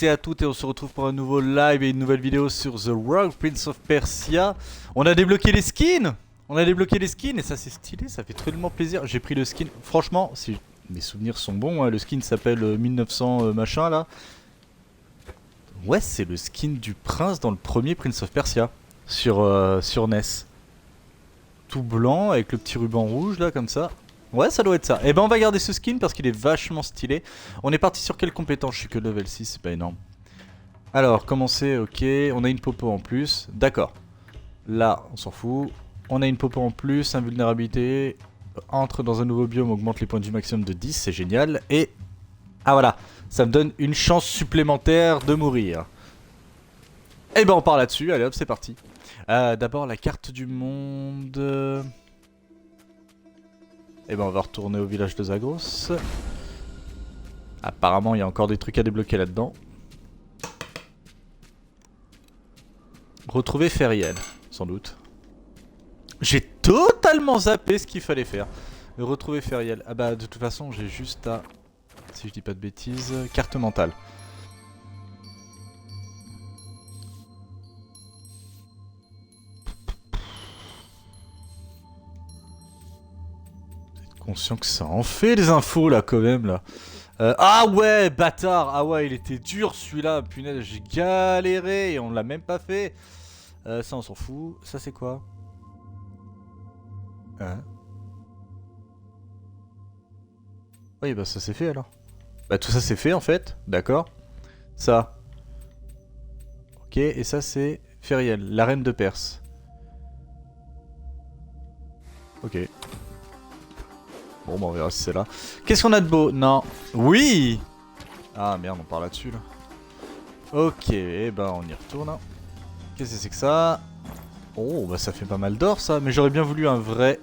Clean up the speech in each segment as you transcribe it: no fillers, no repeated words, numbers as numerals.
tous et à toutes et on se retrouve pour un nouveau live et une nouvelle vidéo sur The Rogue Prince of Persia. On a débloqué les skins. Et ça c'est stylé, ça fait tellement plaisir. J'ai pris le skin, franchement, si mes souvenirs sont bons, hein, le skin s'appelle 1900 machin là. Ouais, c'est le skin du prince dans le premier Prince of Persia sur NES. Tout blanc avec le petit ruban rouge là comme ça. Ouais, ça doit être ça. Et ben on va garder ce skin parce qu'il est vachement stylé. On est parti sur quelle compétence? Je suis que level 6, c'est pas énorme. Alors, commencer, ok. On a une popo en plus. D'accord. Là, on s'en fout. On a une popo en plus, invulnérabilité. Entre dans un nouveau biome, augmente les points de vue maximum de 10, c'est génial. Et... ah voilà, ça me donne une chance supplémentaire de mourir. Et ben on part là-dessus, allez hop, c'est parti. D'abord la carte du monde... Et ben on va retourner au village de Zagros. Apparemment il y a encore des trucs à débloquer là-dedans. Retrouver Feriel, sans doute. J'ai totalement zappé ce qu'il fallait faire. Retrouver Feriel. Ah bah de toute façon j'ai juste à... si je dis pas de bêtises... carte mentale. Conscient que ça en fait des infos là quand même là. Ah ouais bâtard. Ah ouais il était dur celui-là. Punaise j'ai galéré et on l'a même pas fait. Ça on s'en fout. Ça c'est quoi? Hein? Oui bah ça c'est fait alors. Bah tout ça c'est fait en fait. D'accord. Ça. Ok et ça c'est Feriel, la reine de Perse. Ok. Bon bah on verra si c'est là. Qu'est-ce qu'on a de beau? Non. Oui. Ah merde on part là-dessus là. Ok, et bah on y retourne. Hein. Qu'est-ce que c'est que ça? Oh bah ça fait pas mal d'or ça. Mais j'aurais bien voulu un vrai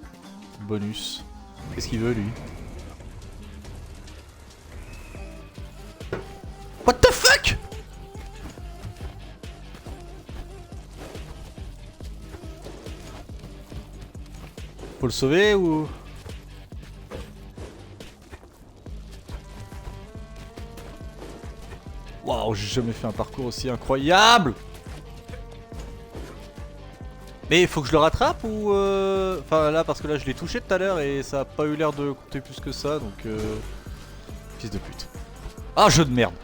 bonus. Qu'est-ce qu'il veut lui? What the fuck? Faut le sauver ou... Waouh, j'ai jamais fait un parcours aussi incroyable. Mais il faut que je le rattrape ou enfin là parce que là je l'ai touché tout à l'heure et ça a pas eu l'air de compter plus que ça donc fils de pute. Ah jeu de merde.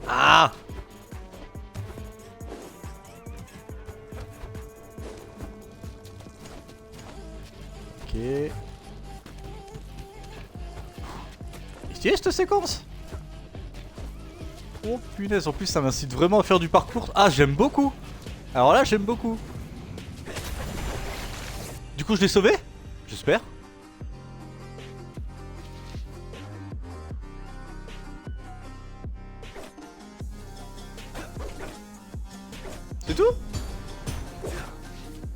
Ah. Ok. Est-ce cette séquence? Oh punaise, en plus ça m'incite vraiment à faire du parcours. Ah j'aime beaucoup. Alors là j'aime beaucoup. Du coup je l'ai sauvé? J'espère. C'est tout?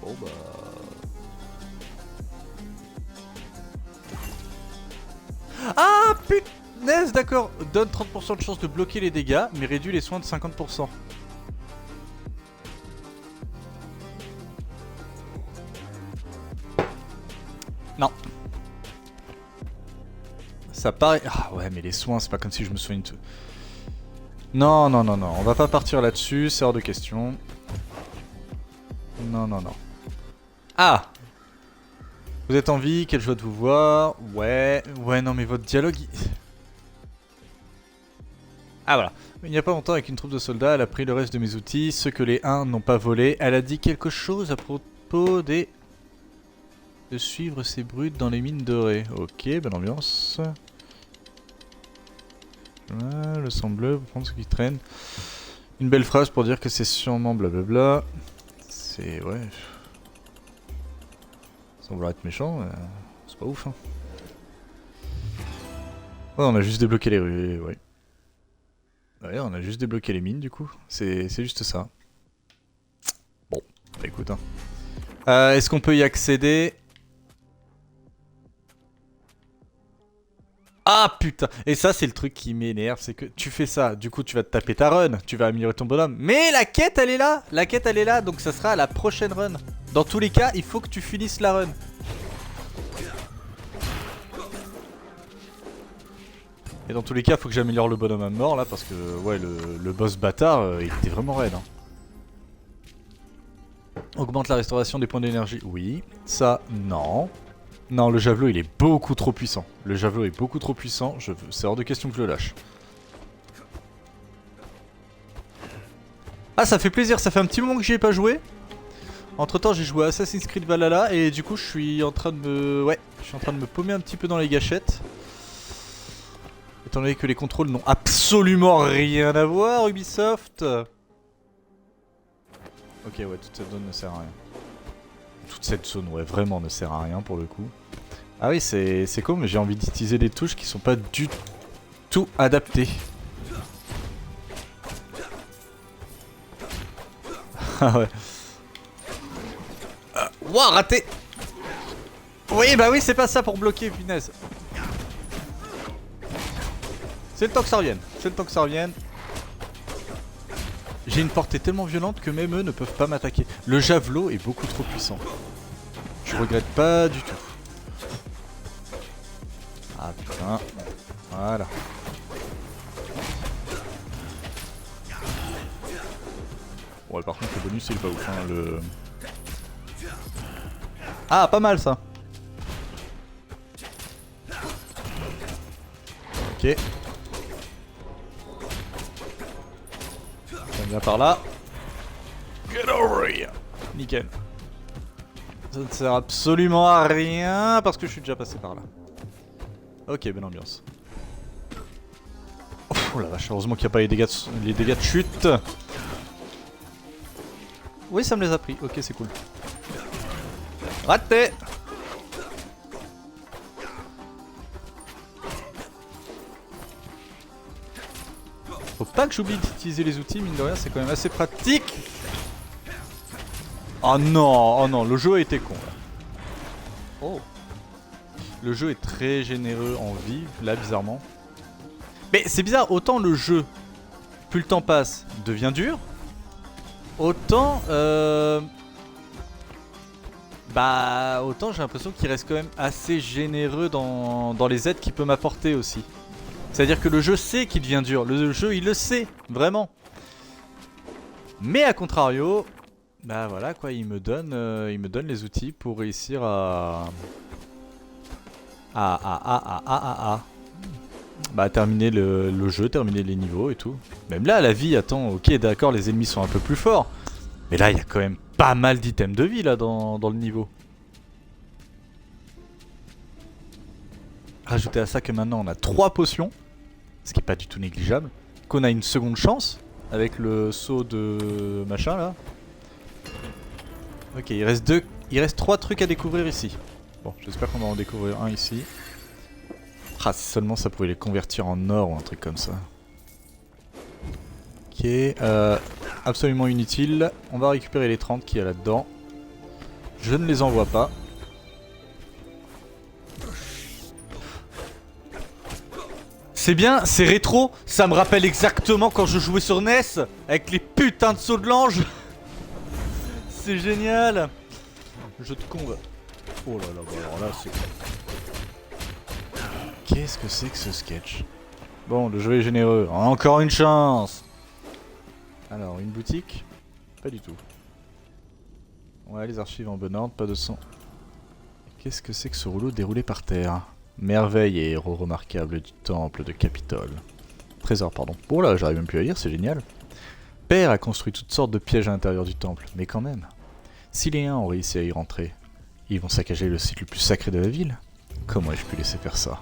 Bon bah... ah punaise d'accord. Donne 30% de chance de bloquer les dégâts, mais réduit les soins de 50%. Non. Ça paraît... ah ouais mais les soins c'est pas comme si je me souviens de tout. Non non non non, on va pas partir là-dessus, c'est hors de question. Non non non. Ah. Vous êtes en vie, quelle joie de vous voir. Ouais, ouais non mais votre dialogue... ah voilà. Il n'y a pas longtemps avec une troupe de soldats, elle a pris le reste de mes outils, ceux que les Huns n'ont pas volés. Elle a dit quelque chose à propos des... de suivre ces brutes dans les mines dorées. Ok, bonne ambiance. Voilà, le sang bleu, pour prendre ce qui traîne. Une belle phrase pour dire que c'est sûrement blablabla. C'est... ouais... sans vouloir être méchant, c'est pas ouf hein. Ouais, on a juste débloqué les rues, ouais. Ouais, on a juste débloqué les mines du coup, c'est juste ça. Bon, bah écoute hein. Est-ce qu'on peut y accéder? Ah putain. Et ça c'est le truc qui m'énerve, c'est que tu fais ça, du coup tu vas te taper ta run, tu vas améliorer ton bonhomme. Mais la quête elle est là. La quête elle est là, donc ça sera à la prochaine run. Dans tous les cas, il faut que tu finisses la run. Et dans tous les cas, faut que j'améliore le bonhomme à mort là parce que ouais, le boss bâtard, il était vraiment raide. Hein. Augmente la restauration des points d'énergie. Oui. Ça, non. Non, le javelot, il est beaucoup trop puissant. Le javelot est beaucoup trop puissant. C'est hors de question que je le lâche. Ah, ça fait plaisir. Ça fait un petit moment que j'y ai pas joué. Entre temps, j'ai joué à Assassin's Creed Valhalla et du coup, je suis en train de me... Ouais, je suis en train de me paumer un petit peu dans les gâchettes. Étant donné que les contrôles n'ont absolument rien à voir, Ubisoft. Ok, ouais, toute cette zone ne sert à rien. Toute cette zone, ouais, vraiment ne sert à rien pour le coup. Ah oui, c'est cool, mais j'ai envie d'utiliser des touches qui sont pas du tout adaptées. Ah ouais. Ouah, raté. Oui, bah oui, c'est pas ça pour bloquer, punaise. C'est le temps que ça revienne. C'est le temps que ça revienne. J'ai une portée tellement violente que même eux ne peuvent pas m'attaquer. Le javelot est beaucoup trop puissant. Je regrette pas du tout. Ah putain. Voilà. Ouais, par contre, le bonus, il est pas ouf. Hein, le... Ah, pas mal ça. Ok. On vient par là. Get over here. Nickel. Ça ne sert absolument à rien parce que je suis déjà passé par là. Ok, belle ambiance. Oh la vache, heureusement qu'il n'y a pas les dégâts de chute. Oui, ça me les a pris. Ok, c'est cool. Raté. Faut pas que j'oublie d'utiliser les outils, mine de rien, c'est quand même assez pratique. Oh non, le jeu a été con là. Oh. Le jeu est très généreux en vie, là bizarrement. Mais c'est bizarre, autant le jeu, plus le temps passe, devient dur. Autant autant j'ai l'impression qu'il reste quand même assez généreux dans les aides qu'il peut m'apporter aussi. C'est-à-dire que le jeu sait qu'il devient dur, le jeu il le sait, vraiment. Mais à contrario, bah voilà quoi, il me donne les outils pour réussir bah terminer le jeu, terminer les niveaux et tout. Même là la vie, attends, ok d'accord les ennemis sont un peu plus forts. Mais là il y a quand même pas mal d'items de vie là dans le niveau. Rajoutez à ça que maintenant on a 3 potions, ce qui est pas du tout négligeable. Qu'on a une seconde chance avec le saut de machin là. Ok, il reste 3 trucs à découvrir ici. Bon, j'espère qu'on va en découvrir un ici. Ah, si seulement ça pouvait les convertir en or ou un truc comme ça. Ok, absolument inutile. On va récupérer les 30 qu'il y a là-dedans. Je ne les envoie pas. C'est bien, c'est rétro. Ça me rappelle exactement quand je jouais sur NES avec les putains de sauts de l'ange. C'est génial. Jeu de con. Oh là là, bah alors là c'est... Qu'est-ce que c'est que ce sketch? Bon, le jeu est généreux. Encore une chance. Alors, une boutique? Pas du tout. Ouais, les archives en bon ordre, pas de son. Qu'est-ce que c'est que ce rouleau déroulé par terre? Merveille et héros remarquables du temple de Capitole. Trésor, pardon. Oh là, j'arrive même plus à lire, c'est génial. Père a construit toutes sortes de pièges à l'intérieur du temple, mais quand même. Si les uns ont réussi à y rentrer, ils vont saccager le site le plus sacré de la ville? Comment ai-je pu laisser faire ça?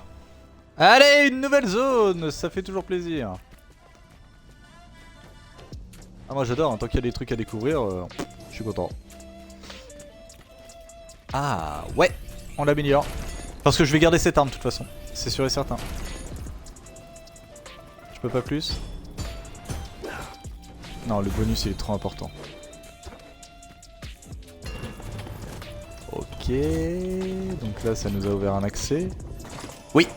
Allez, une nouvelle zone! Ça fait toujours plaisir. Ah, moi j'adore, hein, tant qu'il y a des trucs à découvrir, je suis content. Ah, ouais, on l'améliore. Parce que je vais garder cette arme de toute façon, c'est sûr et certain. Je peux pas plus? Non, le bonus il est trop important. Ok, donc là ça nous a ouvert un accès. Oui.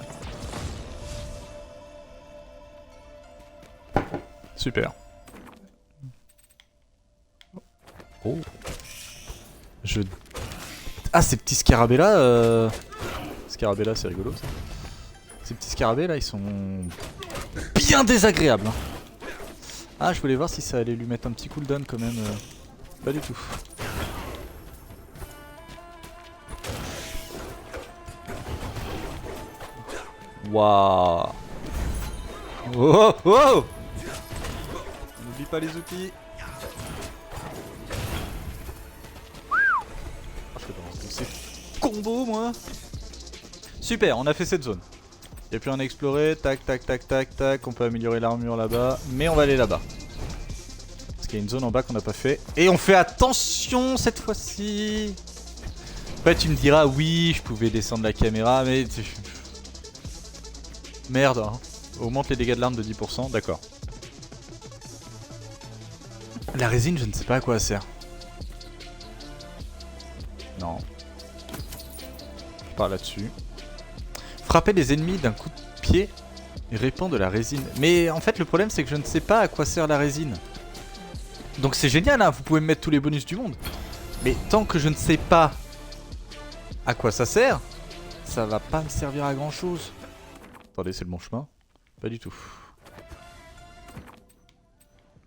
Super. Oh. Ah, ces petits scarabées là, Scarabella, c'est rigolo ça. Ces petits scarabées là, ils sont bien désagréables. Hein. Ah, je voulais voir si ça allait lui mettre un petit cooldown quand même. Pas du tout. Waouh. Oh oh oh. On n'oublie pas les outils. Je fais dans tous ces combos moi. Super, on a fait cette zone. Y'a plus rien à explorer, tac tac tac tac tac, on peut améliorer l'armure là-bas, mais on va aller là-bas. Parce qu'il y a une zone en bas qu'on n'a pas fait. Et on fait attention cette fois-ci. Après tu me diras, oui, je pouvais descendre la caméra, mais... Merde, hein. Augmente les dégâts de l'arme de 10%, d'accord. La résine, je ne sais pas à quoi elle sert. Non. Pas là-dessus. Frapper les ennemis d'un coup de pied et répand de la résine. Mais en fait le problème c'est que je ne sais pas à quoi sert la résine. Donc c'est génial hein, vous pouvez me mettre tous les bonus du monde. Mais tant que je ne sais pas à quoi ça sert, ça va pas me servir à grand chose. Attendez, c'est le bon chemin? Pas du tout.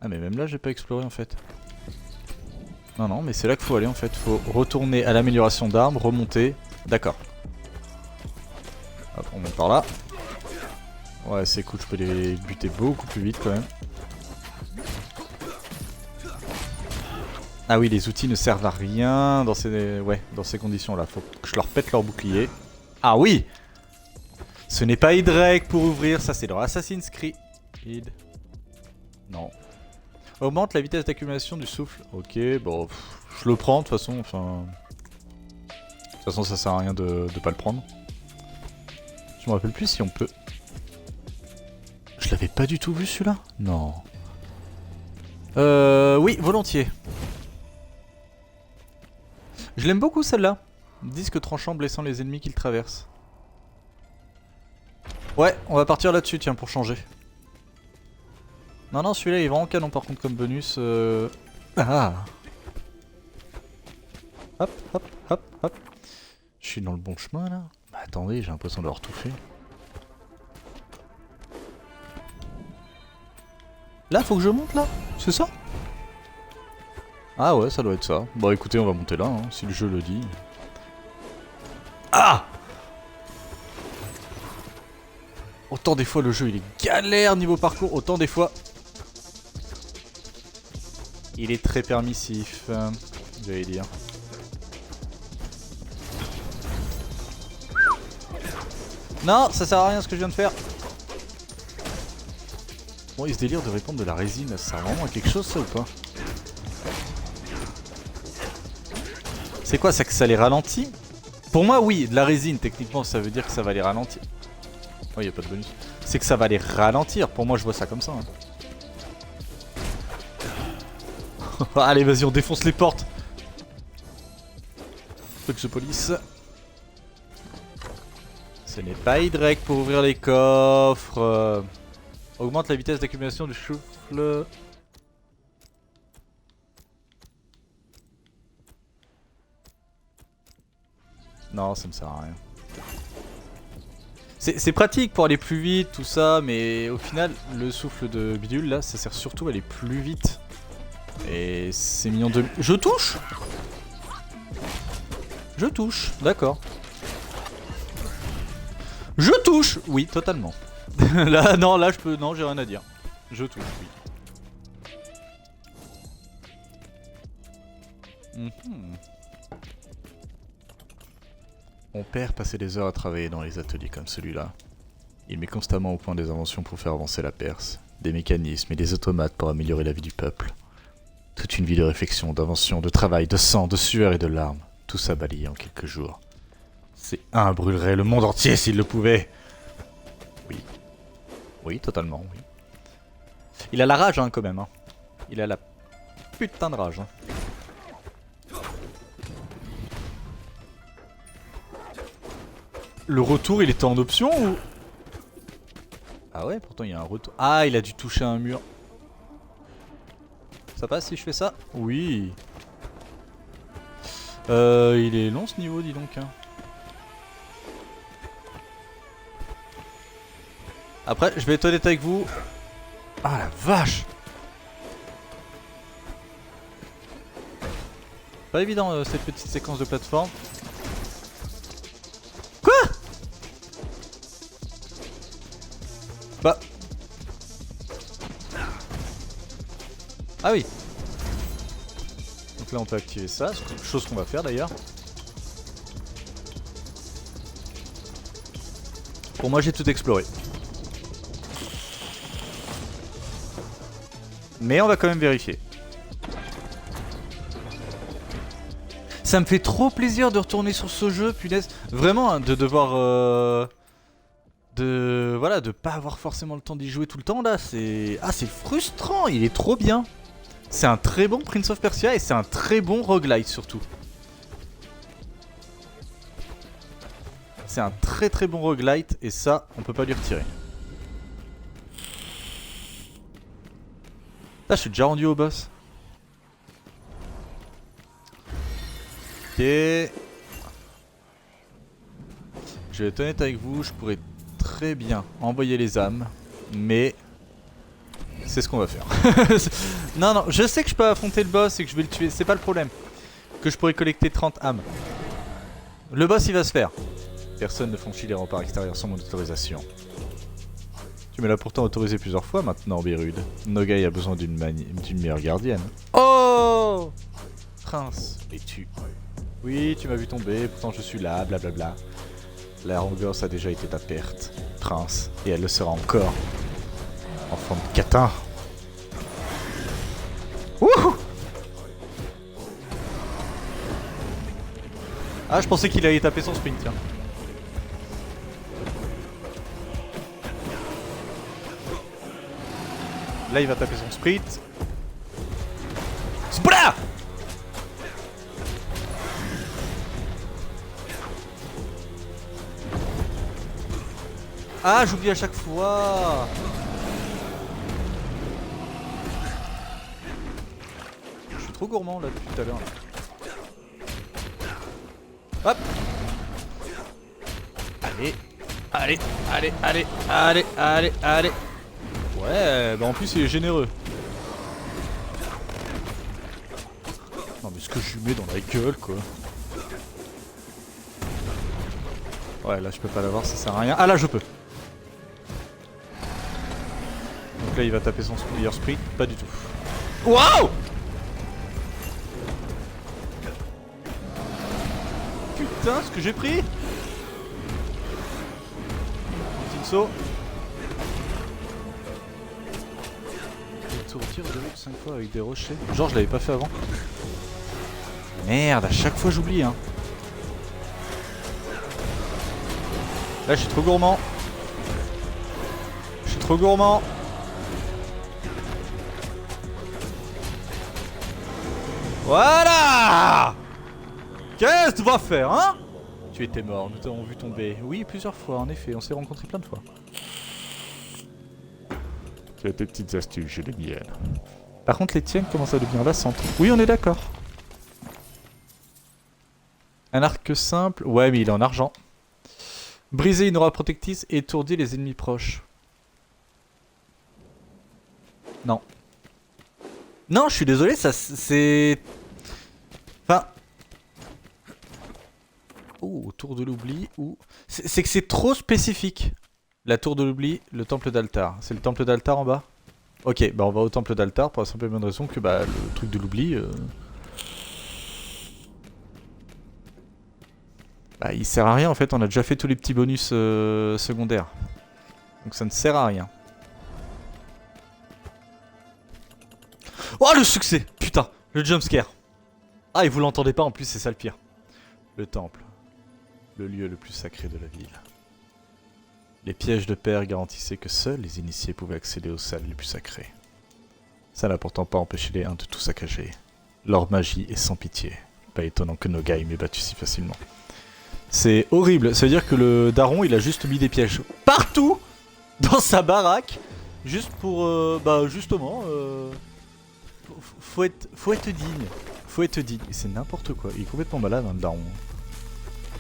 Ah mais même là j'ai pas exploré en fait. Non non mais c'est là qu'il faut aller en fait. Faut retourner à l'amélioration d'armes, remonter. D'accord. Hop, on monte par là. Ouais, c'est cool, je peux les buter beaucoup plus vite quand même. Ah oui, les outils ne servent à rien dans ces conditions-là. Faut que je leur pète leur bouclier. Ah oui! Ce n'est pas Hydrake pour ouvrir, ça c'est leur Assassin's Creed. Non. Augmente la vitesse d'accumulation du souffle. Ok, bon, je le prends de toute façon, enfin... De toute façon, ça sert à rien de pas le prendre. Je me rappelle plus si on peut... Je l'avais pas du tout vu celui-là? Non. Oui, volontiers. Je l'aime beaucoup celle-là. Disque tranchant blessant les ennemis qu'il traverse. Ouais, on va partir là-dessus, tiens, pour changer. Non, non, celui-là il est vraiment canon par contre comme bonus. Ah. Hop, hop, hop, hop. Je suis dans le bon chemin là. Bah attendez, j'ai l'impression d'avoir tout fait. Là, faut que je monte là? C'est ça? Ah ouais, ça doit être ça. Bon écoutez, on va monter là, hein, si le jeu le dit. Ah! Autant des fois le jeu il est galère niveau parcours, autant des fois... Il est très permissif, j'allais dire. Non, ça sert à rien ce que je viens de faire. Bon, il se délire de répondre de la résine, ça sert vraiment à quelque chose ça ou pas? C'est quoi, ça que ça les ralentit? Pour moi oui, de la résine techniquement ça veut dire que ça va les ralentir. Oh, y a pas de bonus. C'est que ça va les ralentir, pour moi je vois ça comme ça. Hein. Allez vas-y on défonce les portes. Truc de police. Ce n'est pas Hydrake pour ouvrir les coffres. Augmente la vitesse d'accumulation du souffle. Non, ça me sert à rien. C'est pratique pour aller plus vite, tout ça, mais au final, le souffle de bidule là, ça sert surtout à aller plus vite. Et c'est mignon de... Je touche? Je touche, d'accord. Je touche! Oui, totalement. Là, non, là je peux... Non, j'ai rien à dire. Je touche, oui. Mon père passait des heures à travailler dans les ateliers comme celui-là. Il met constamment au point des inventions pour faire avancer la Perse, des mécanismes et des automates pour améliorer la vie du peuple. Toute une vie de réflexion, d'invention, de travail, de sang, de sueur et de larmes, tout ça balayé en quelques jours. Ces un brûlerait le monde entier s'il le pouvait. Oui. Oui, totalement, oui. Il a la rage, hein, quand même. Hein. Il a la putain de rage. Hein. Le retour, il était en option ou... Ah ouais, pourtant il y a un retour. Ah, il a dû toucher un mur. Ça passe si je fais ça? Oui. Il est long ce niveau, dis donc. Hein. Après, je vais être honnête avec vous. Ah la vache! Pas évident cette petite séquence de plateforme. Quoi? Bah. Ah oui. Donc là on peut activer ça, chose qu'on va faire d'ailleurs. Pour moi j'ai tout exploré. Mais on va quand même vérifier. Ça me fait trop plaisir de retourner sur ce jeu, punaise. Vraiment, hein, de devoir... Voilà, de pas avoir forcément le temps d'y jouer tout le temps là. C'est frustrant, il est trop bien. C'est un très bon Prince of Persia et c'est un très bon roguelite surtout. C'est un très bon roguelite et ça, on peut pas lui retirer. Là, je suis déjà rendu au boss. Ok. Je vais être honnête avec vous, je pourrais très bien envoyer les âmes, mais c'est ce qu'on va faire. Non, non, je sais que je peux affronter le boss et que je vais le tuer, c'est pas le problème. Que je pourrais collecter 30 âmes. Le boss il va se faire. Personne ne franchit les remparts extérieurs sans mon autorisation. Tu me l'as pourtant autorisé plusieurs fois maintenant, Beerud. Nogai a besoin d'une meilleure gardienne. Oh Prince, es-tu? Oui, tu m'as vu tomber, pourtant je suis là, blablabla. La Rongos a déjà été ta perte, Prince, et elle le sera encore. Enfant de catin. Wouhou! Ah, je pensais qu'il allait taper son sprint, tiens. Là, il va taper son sprint. Spla! Ah, j'oublie à chaque fois. Je suis trop gourmand là depuis tout à l'heure. Hop. Allez. Allez, allez, allez, allez, allez, allez. Ouais, bah en plus il est généreux. Non mais ce que je lui mets dans la gueule quoi. Ouais, là je peux pas l'avoir, ça sert à rien. Ah là je peux. Donc là il va taper son meilleur sprint, pas du tout. Waouh! Putain, ce que j'ai pris! Petit saut. Tour tir de 5 fois avec des rochers. Genre je l'avais pas fait avant. Merde, à chaque fois j'oublie hein. Là je suis trop gourmand. Je suis trop gourmand. Voilà! Qu'est-ce que tu vas faire, hein? Tu étais mort, nous t'avons vu tomber. Oui, plusieurs fois, en effet, on s'est rencontrés plein de fois. Tu as tes petites astuces, j'ai les miennes. Par contre, les tiennes commencent à devenir lassantes. Oui, on est d'accord. Un arc simple. Ouais, mais il est en argent. Briser une aura protectrice et étourdir les ennemis proches. Non. Non, je suis désolé, ça c'est... Enfin... Oh, tour de l'oubli ou... C'est que c'est trop spécifique. La tour de l'oubli, le temple d'Altar. C'est le temple d'Altar en bas? Ok, bah on va au temple d'Altar pour la simple et bonne raison que bah le truc de l'oubli... Bah il sert à rien en fait, on a déjà fait tous les petits bonus secondaires. Donc ça ne sert à rien. Oh le succès! Putain, le jumpscare. Ah et vous l'entendez pas en plus, c'est ça le pire. Le temple. Le lieu le plus sacré de la ville. Les pièges de père garantissaient que seuls les initiés pouvaient accéder aux salles les plus sacrées. Ça n'a pourtant pas empêché les uns de tout saccager. Leur magie est sans pitié. Pas étonnant que Nogai m'ait battu si facilement. C'est horrible, ça veut dire que le daron il a juste mis des pièges partout dans sa baraque. Juste pour... bah justement... faut être digne. Faut être digne. C'est n'importe quoi. Il est complètement malade hein, le daron.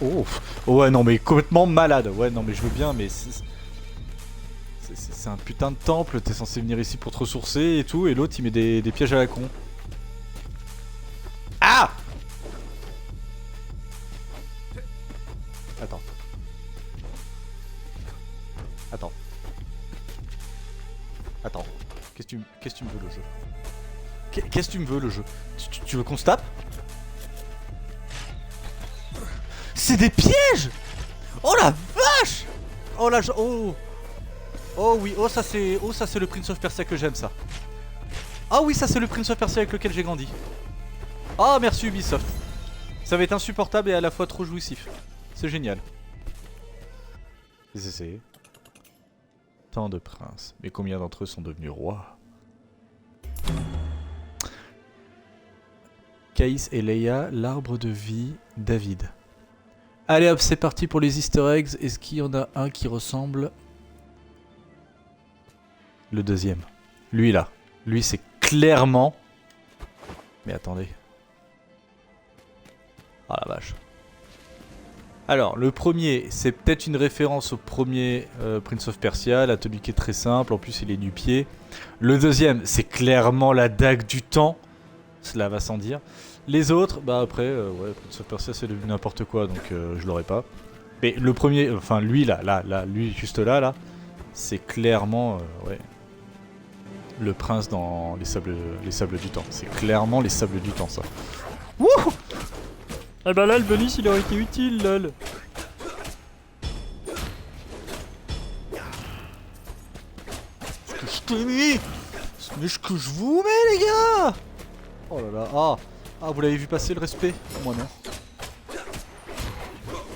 Oh ouais non mais complètement malade. Ouais non mais je veux bien mais... C'est un putain de temple, t'es censé venir ici pour te ressourcer et tout, et l'autre il met des pièges à la con. Ah! Attends. Attends. Attends. Qu'est-ce que tu me veux le jeu? Qu'est-ce que tu me veux le jeu? Tu veux qu'on se tape? C'est des pièges! Oh la vache! Oh la... Oh! Oh oui, oh ça c'est le Prince of Persia que j'aime ça. Ah oui, ça c'est le Prince of Persia avec lequel j'ai grandi. Ah merci Ubisoft. Ça va être insupportable et à la fois trop jouissif. C'est génial. C'est... Tant de princes. Mais combien d'entre eux sont devenus rois? Caïs et Leia, l'arbre de vie, David. Allez hop, c'est parti pour les easter eggs. Est-ce qu'il y en a un qui ressemble? Le deuxième. Lui là. Lui c'est clairement... Mais attendez. Ah la vache. Alors, le premier, c'est peut-être une référence au premier Prince of Persia, la tenue qui est très simple, en plus il est nu-pied. Le deuxième, c'est clairement la dague du temps, cela va sans dire. Les autres, bah après, ouais, Prince of Persia c'est devenu n'importe quoi, donc je l'aurais pas. Mais le premier, enfin lui là, lui juste là, c'est clairement, ouais, le prince dans les sables du temps. C'est clairement les sables du temps ça. Wouh! Ah bah là le bonus il aurait été utile lol. Ce que je t'ai mis. Mais ce que je vous mets les gars. Oh là là. Ah vous l'avez vu passer le respect? Moi non.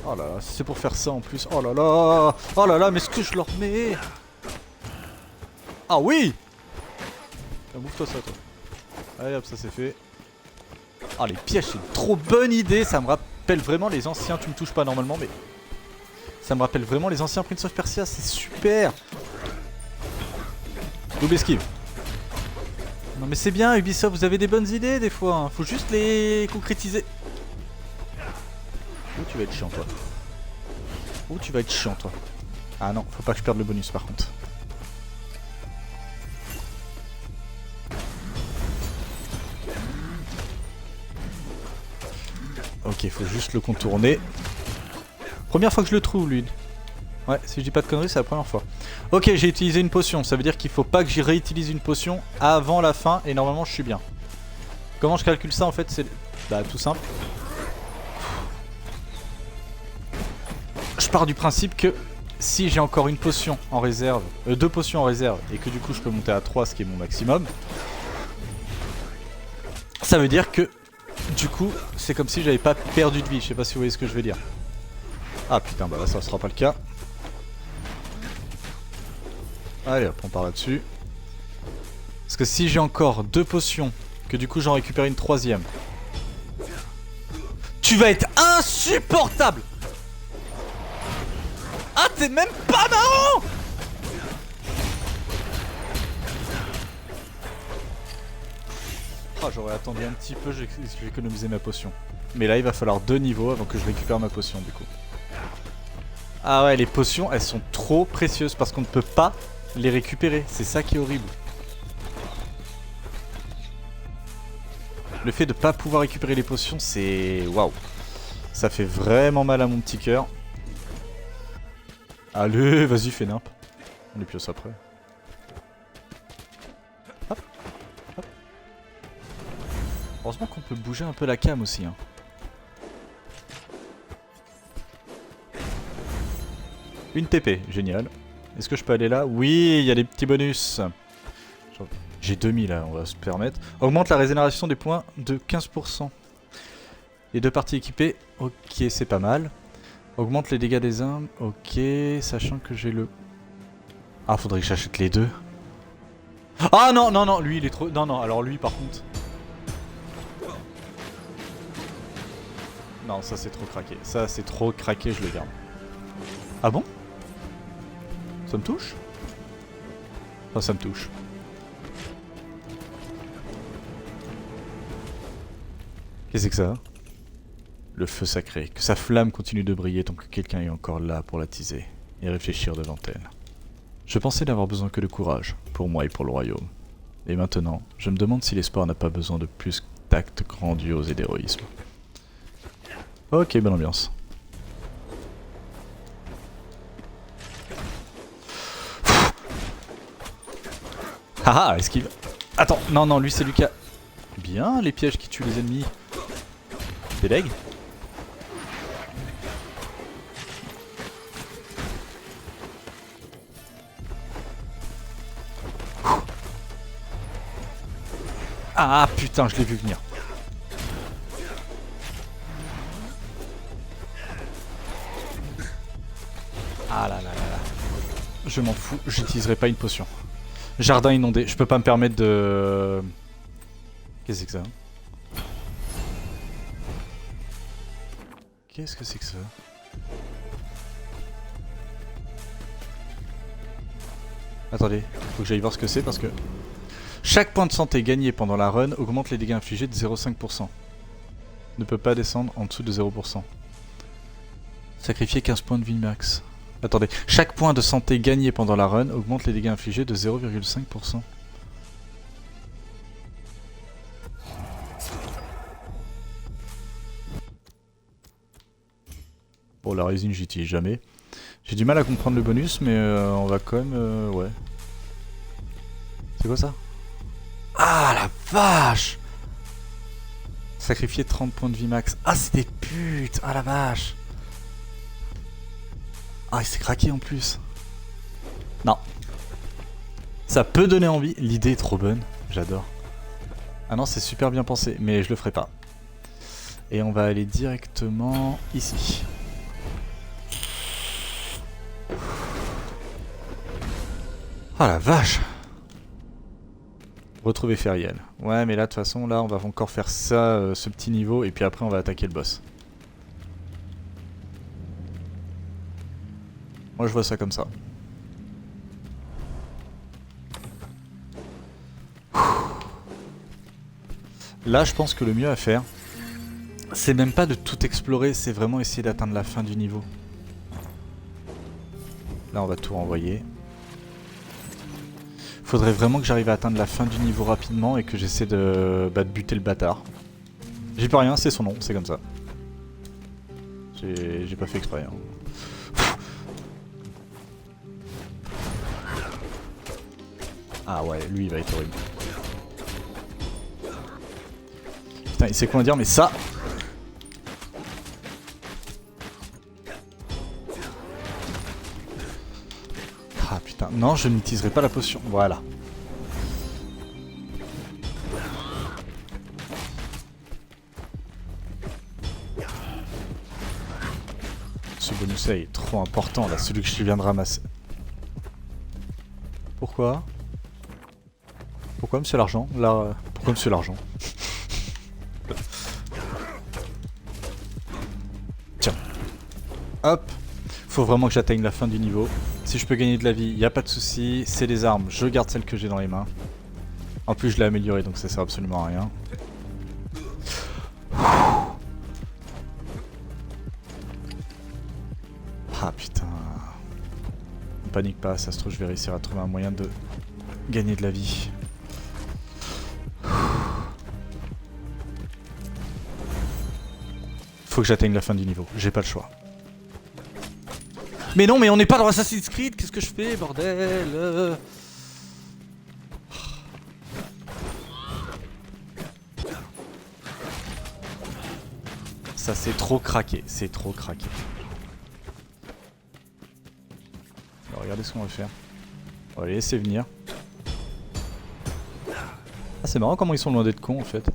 Oh là là, c'est pour faire ça en plus. Oh là là. Oh là là, mais ce que je leur mets. Ah oui. Bouffe-toi ça toi. Allez hop, ça c'est fait. Ah les pièges c'est une trop bonne idée, ça me rappelle vraiment les anciens, tu me touches pas normalement mais... Ça me rappelle vraiment les anciens Prince of Persia, c'est super. Double esquive. Non mais c'est bien Ubisoft, vous avez des bonnes idées des fois, hein. Faut juste les concrétiser. Ouh tu vas être chiant toi. Ouh tu vas être chiant toi. Ah non, faut pas que je perde le bonus par contre. Ok, faut juste le contourner. Première fois que je le trouve, lui. Ouais, si je dis pas de conneries, c'est la première fois. Ok, j'ai utilisé une potion. Ça veut dire qu'il faut pas que j'y réutilise une potion avant la fin. Et normalement, je suis bien. Comment je calcule ça, en fait? C'est bah, tout simple. Je pars du principe que si j'ai encore une potion en réserve, deux potions en réserve, et que du coup, je peux monter à 3, ce qui est mon maximum, ça veut dire que du coup, c'est comme si j'avais pas perdu de vie. Je sais pas si vous voyez ce que je veux dire. Ah putain, bah là ça sera pas le cas. Allez hop, on part là-dessus. Parce que si j'ai encore 2 potions, que du coup j'en récupère une 3ème. Tu vas être insupportable. Ah t'es même pas marrant. Ah, j'aurais attendu un petit peu, je vais économiser ma potion. Mais là il va falloir 2 niveaux avant que je récupère ma potion du coup. Ah ouais, les potions elles sont trop précieuses parce qu'on ne peut pas les récupérer, c'est ça qui est horrible. Le fait de pas pouvoir récupérer les potions c'est... Waouh. Ça fait vraiment mal à mon petit cœur. Allez, vas-y fais nimp. On est plus après. Hop. Hop. Heureusement qu'on peut bouger un peu la cam aussi. Hein. Une TP, génial. Est-ce que je peux aller là? Oui, il y a des petits bonus. J'ai 2000 là, on va se permettre. Augmente la régénération des points de 15%. Les 2 parties équipées, ok, c'est pas mal. Augmente les dégâts des armes, ok, sachant que j'ai le... Ah, faudrait que j'achète les 2. Ah non, non, non, lui il est trop... Non, non, alors lui par contre... Non, ça c'est trop craqué. Ça c'est trop craqué, je le garde. Ah bon? Ça me touche? Enfin, ça me touche. Qu'est-ce que c'est que ça? Le feu sacré. Que sa flamme continue de briller tant que quelqu'un est encore là pour l'attiser et réfléchir devant elle. Je pensais n'avoir besoin que de courage, pour moi et pour le royaume. Et maintenant, je me demande si l'espoir n'a pas besoin de plus d'actes grandioses et d'héroïsme. Ok, bonne ambiance. Haha, esquive. Attends, non, non, lui c'est Lucas. Bien, les pièges qui tuent les ennemis. Délègue. Ah putain, je l'ai vu venir. Ah là là là là. Je m'en fous, j'utiliserai pas une potion. Jardin inondé, je peux pas me permettre de... Qu'est-ce que c'est que ça? Qu'est-ce que c'est que ça? Attendez, faut que j'aille voir ce que c'est parce que... Chaque point de santé gagné pendant la run augmente les dégâts infligés de 0,5%. Ne peut pas descendre en dessous de 0%. Sacrifier 15 points de vie max. Attendez, chaque point de santé gagné pendant la run augmente les dégâts infligés de 0,5%. Bon, la résine, j'utilise jamais. J'ai du mal à comprendre le bonus, mais on va quand même... ouais. C'est quoi ça? Ah la vache! Sacrifier 30 points de vie max. Ah, c'est des putes! Ah la vache! Ah, il s'est craqué en plus. Non. Ça peut donner envie. L'idée est trop bonne. J'adore. Ah non, c'est super bien pensé, mais je le ferai pas. Et on va aller directement ici. Ah la vache! Retrouver Feriel. Ouais, mais là, de toute façon, là, on va encore faire ça, ce petit niveau, et puis après, on va attaquer le boss. Moi, je vois ça comme ça. Là, je pense que le mieux à faire, c'est même pas de tout explorer, c'est vraiment essayer d'atteindre la fin du niveau. Là, on va tout renvoyer. Faudrait vraiment que j'arrive à atteindre la fin du niveau rapidement et que j'essaie de buter le bâtard. J'y peux rien, c'est son nom, c'est comme ça. J'ai pas fait exprès. Hein. Ah ouais, lui il va être horrible. Putain, il sait quoi dire, mais ça... Ah putain, non, je n'utiliserai pas la potion, voilà. Ce bonus là est trop important là, celui que je viens de ramasser. Pourquoi? Pourquoi monsieur l'argent? Là, pourquoi monsieur l'argent? Tiens. Hop. Faut vraiment que j'atteigne la fin du niveau. Si je peux gagner de la vie, y a pas de souci. C'est des armes, je garde celles que j'ai dans les mains. En plus je l'ai amélioré donc ça sert absolument à rien. Ah putain. Ne panique pas, ça se trouve je vais réussir à trouver un moyen de gagner de la vie. Faut que j'atteigne la fin du niveau, j'ai pas le choix. Mais non, mais on n'est pas dans Assassin's Creed, qu'est-ce que je fais, bordel? Ça c'est trop craqué, c'est trop craqué. Alors, regardez ce qu'on va faire. On va les laisser venir. Ah c'est marrant comment ils sont loin d'être cons en fait.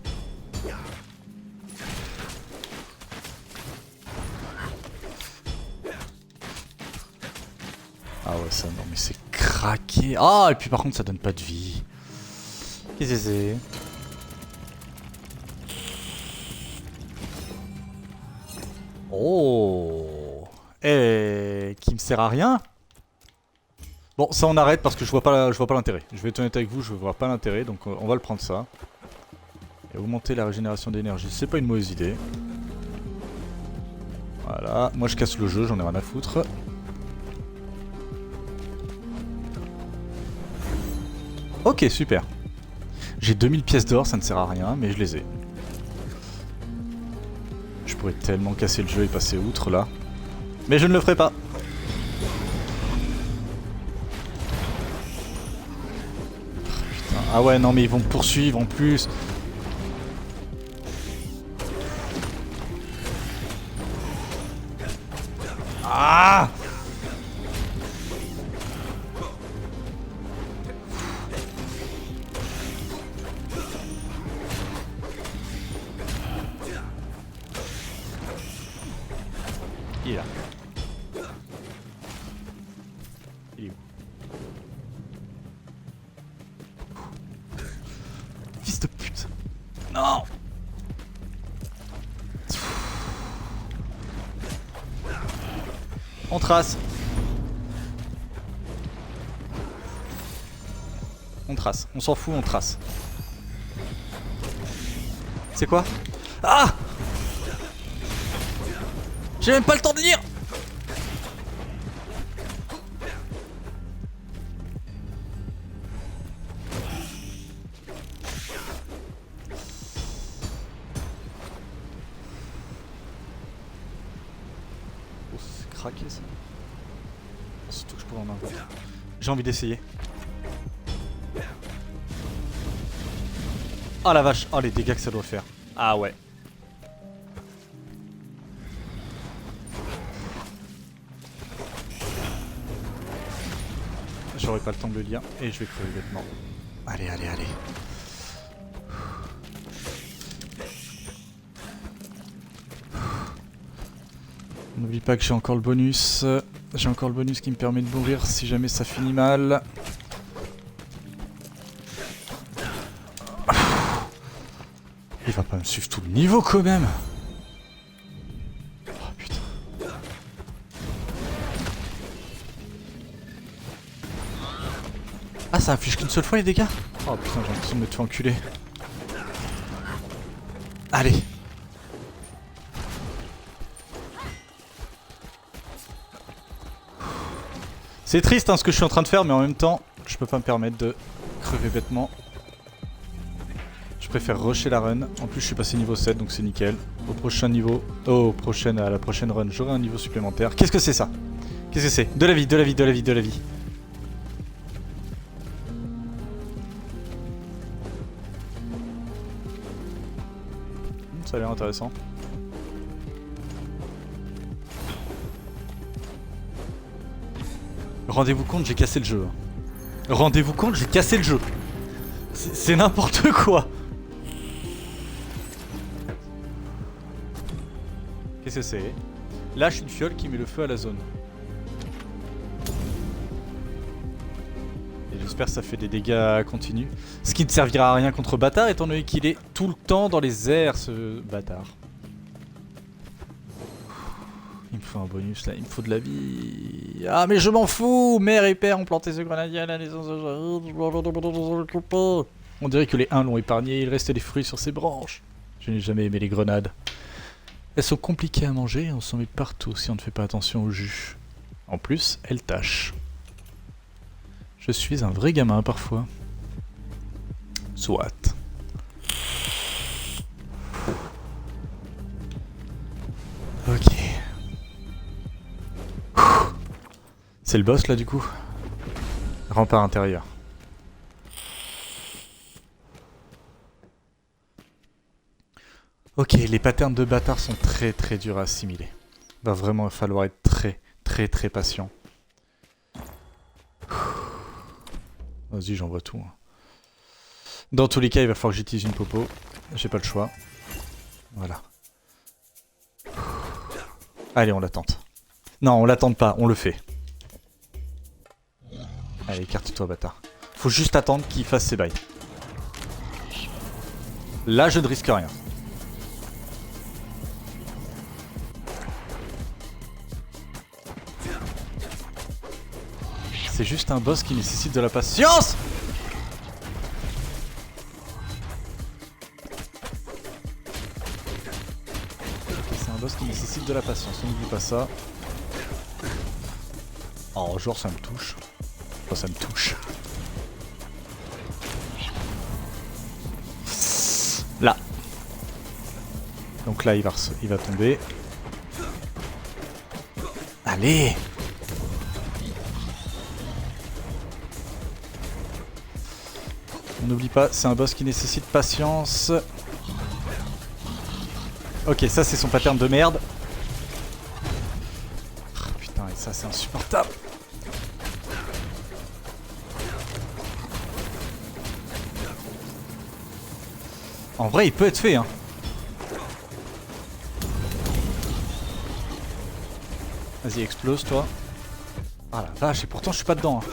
Ah ouais ça non mais c'est craqué. Ah et puis par contre ça donne pas de vie. Qu'est-ce que c'est? Oh. Et qui me sert à rien. Bon ça on arrête parce que je vois pas l'intérêt. Je vais être honnête avec vous, je vois pas l'intérêt donc on va le prendre ça. Et augmenter la régénération d'énergie, c'est pas une mauvaise idée. Voilà, moi je casse le jeu, j'en ai rien à foutre. Ok, super. J'ai 2000 pièces d'or, ça ne sert à rien, mais je les ai. Je pourrais tellement casser le jeu et passer outre là. Mais je ne le ferai pas. Putain. Ah ouais, non mais ils vont me poursuivre en plus. Ah! Il est là. Il est où? Fils de pute. Non! On trace. On trace. On s'en fout, on trace. C'est quoi? Ah! J'ai même pas le temps de lire! Oh, c'est craqué ça. Surtout que je pourrais en avoir. J'ai envie d'essayer. Oh la vache, oh les dégâts que ça doit faire. Ah ouais. J'aurais pas le temps de le lire et je vais crever bêtement. Allez, allez, allez. N'oublie pas que j'ai encore le bonus. J'ai encore le bonus qui me permet de mourir si jamais ça finit mal. Il va pas me suivre tout le niveau quand même. Oh putain. Ah, ça affiche qu'une seule fois les dégâts? Oh putain, j'ai l'impression de me faire enculer. Allez. C'est triste hein, ce que je suis en train de faire, mais en même temps, je peux pas me permettre de crever bêtement. Je préfère rusher la run. En plus, je suis passé niveau 7, donc c'est nickel. Au prochain niveau, à la prochaine run, j'aurai un niveau supplémentaire. Qu'est-ce que c'est ça? Qu'est-ce que c'est? De la vie, de la vie, de la vie, de la vie. Ça a l'air intéressant. Rendez-vous compte, j'ai cassé le jeu. Rendez-vous compte, j'ai cassé le jeu. C'est n'importe quoi. Qu'est-ce que c'est? Lâche une fiole qui met le feu à la zone. Et j'espère que ça fait des dégâts continus. Ce qui ne servira à rien contre bâtard étant donné qu'il est tout le temps dans les airs ce bâtard. Il me faut un bonus là, il me faut de la vie. Ah mais je m'en fous. Mère et père ont planté ce grenadier à la naissance. On dirait que les 1 l'ont épargné, il restait des fruits sur ses branches. Je n'ai jamais aimé les grenades. Elles sont compliquées à manger et on s'en met partout si on ne fait pas attention au jus. En plus, elles tâchent. Je suis un vrai gamin parfois. Soit. Ok. C'est le boss là du coup. Rempart intérieur. Ok, les patterns de bâtard sont très très durs à assimiler. Va vraiment falloir être très patient. Vas-y, j'envoie tout. Dans tous les cas, il va falloir que j'utilise une popo. J'ai pas le choix. Voilà. Allez, on l'attente. Non, on l'attente pas, on le fait. Allez, écarte-toi, bâtard. Faut juste attendre qu'il fasse ses bails. Là, je ne risque rien. C'est juste un boss qui nécessite de la patience. Ok, c'est un boss qui nécessite de la patience, on n'oublie pas ça. Oh, genre ça me touche. Oh, ça me touche. Là. Donc là, il va tomber. Allez! On n'oublie pas, c'est un boss qui nécessite patience. Ok, ça c'est son pattern de merde. Oh, putain, et ça c'est insupportable. En vrai, il peut être fait, hein. Vas-y, explose, toi. Ah la vache, et pourtant je suis pas dedans. Hein.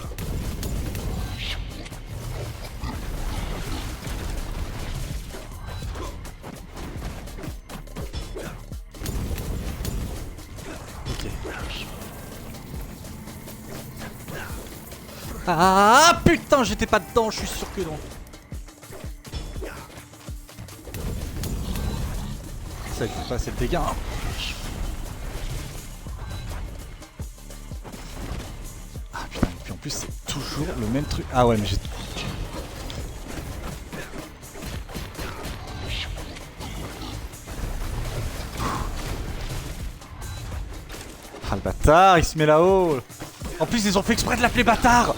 Ok. Ah putain, j'étais pas dedans, je suis sûr que non. Ça, il faut pas assez de dégâts. Hein. Ah putain, et puis en plus, c'est toujours le même truc. Ah ouais, mais j'ai. Ah le bâtard, il se met là-haut. En plus, ils ont fait exprès de l'appeler bâtard.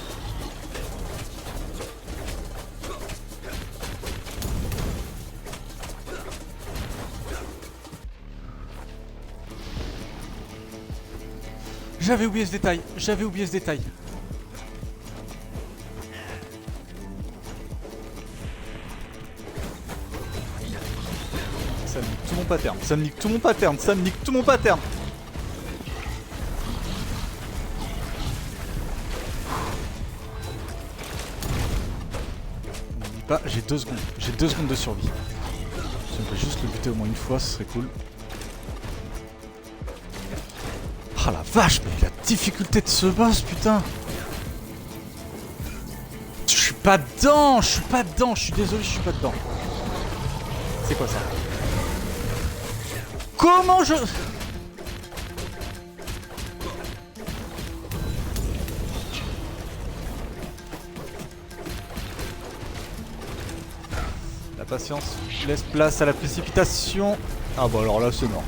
J'avais oublié ce détail, j'avais oublié ce détail. Ça me nique tout mon pattern, ça me nique tout mon pattern, ça me nique tout mon pattern. N'oublie pas, j'ai 2 secondes de survie. Si on peut juste le buter au moins une fois, ce serait cool. Ah la vache, mais la difficulté de ce boss, putain. Je suis pas dedans, je suis désolé, je suis pas dedans. C'est quoi ça? Comment je... La patience laisse place à la précipitation. Ah bah alors là c'est mort.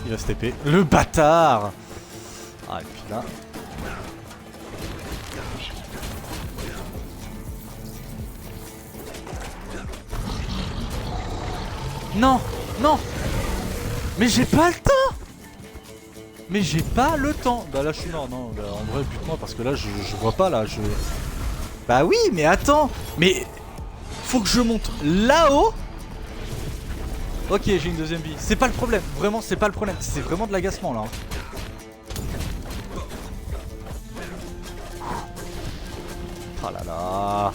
Il va se TP. Le bâtard! Ah et puis là... Non! Non! Mais j'ai pas le temps! Mais j'ai pas le temps! Bah là je suis mort, non, bah, en vrai bute-moi parce que là je vois pas là, je... Bah oui, mais attends! Mais... Faut que je monte là-haut! Ok, j'ai une deuxième vie. C'est pas le problème, vraiment c'est pas le problème. C'est vraiment de l'agacement là. Hein. Oh là là.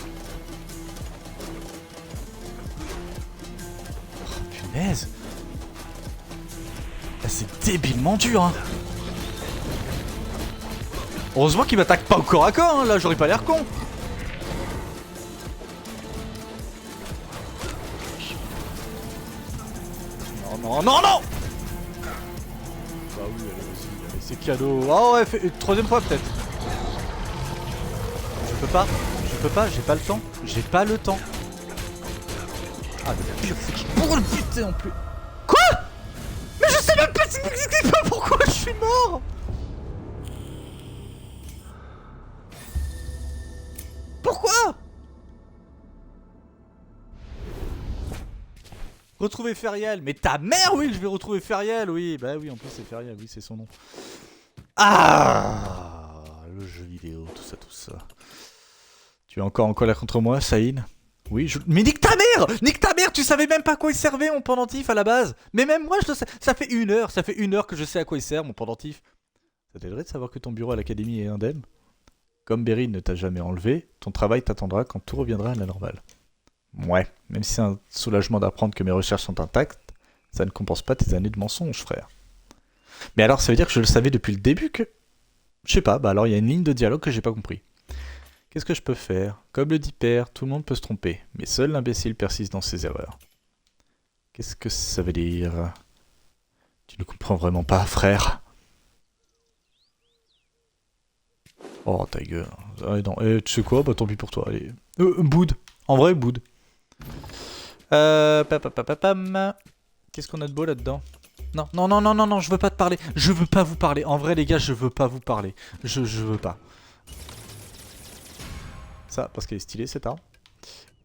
Oh, punaise. Là c'est débilement dur hein. Heureusement qu'il m'attaque pas au corps à corps, hein. Là j'aurais pas l'air con. Non, non, non! Bah oui, allez, c'est cadeau. Oh ouais, troisième fois peut-être. Je peux pas, j'ai pas le temps. J'ai pas le temps. Ah, le pire, c'est qu'il pour le buter en plus. Quoi? Mais je sais même pas si n'existe pas pourquoi je suis mort! Pourquoi? Retrouver Ferial, mais ta mère, oui, je vais retrouver Ferial, oui. Bah oui, en plus c'est Ferial, oui, c'est son nom. Ah, le jeu vidéo, tout ça, tout ça. Tu es encore en colère contre moi, Saïd? Oui, je... Mais nique ta mère! Nique ta mère! Tu savais même pas à quoi il servait mon pendentif à la base. Mais même moi, je le sais. Ça fait 1 heure que je sais à quoi il sert mon pendentif. Ça t'aiderait de savoir que ton bureau à l'académie est indemne? Comme Berry ne t'a jamais enlevé, ton travail t'attendra quand tout reviendra à la normale. Ouais, même si c'est un soulagement d'apprendre que mes recherches sont intactes, ça ne compense pas tes années de mensonges, frère. Mais alors, ça veut dire que je le savais depuis le début que... Je sais pas, bah alors il y a une ligne de dialogue que j'ai pas compris. Qu'est-ce que je peux faire? Comme le dit Père, tout le monde peut se tromper, mais seul l'imbécile persiste dans ses erreurs. Qu'est-ce que ça veut dire? Tu ne comprends vraiment pas, frère? Oh, ta gueule. Ah, non. Tu sais quoi? Bah tant pis pour toi, allez. Boud. En vrai, Boud. Pam. Qu'est-ce qu'on a de beau là-dedans? Non, non, non, non, non, non, je veux pas te parler. Je veux pas vous parler. En vrai, les gars, je veux pas vous parler. Je veux pas. Ça, parce qu'elle est stylée, cette arme.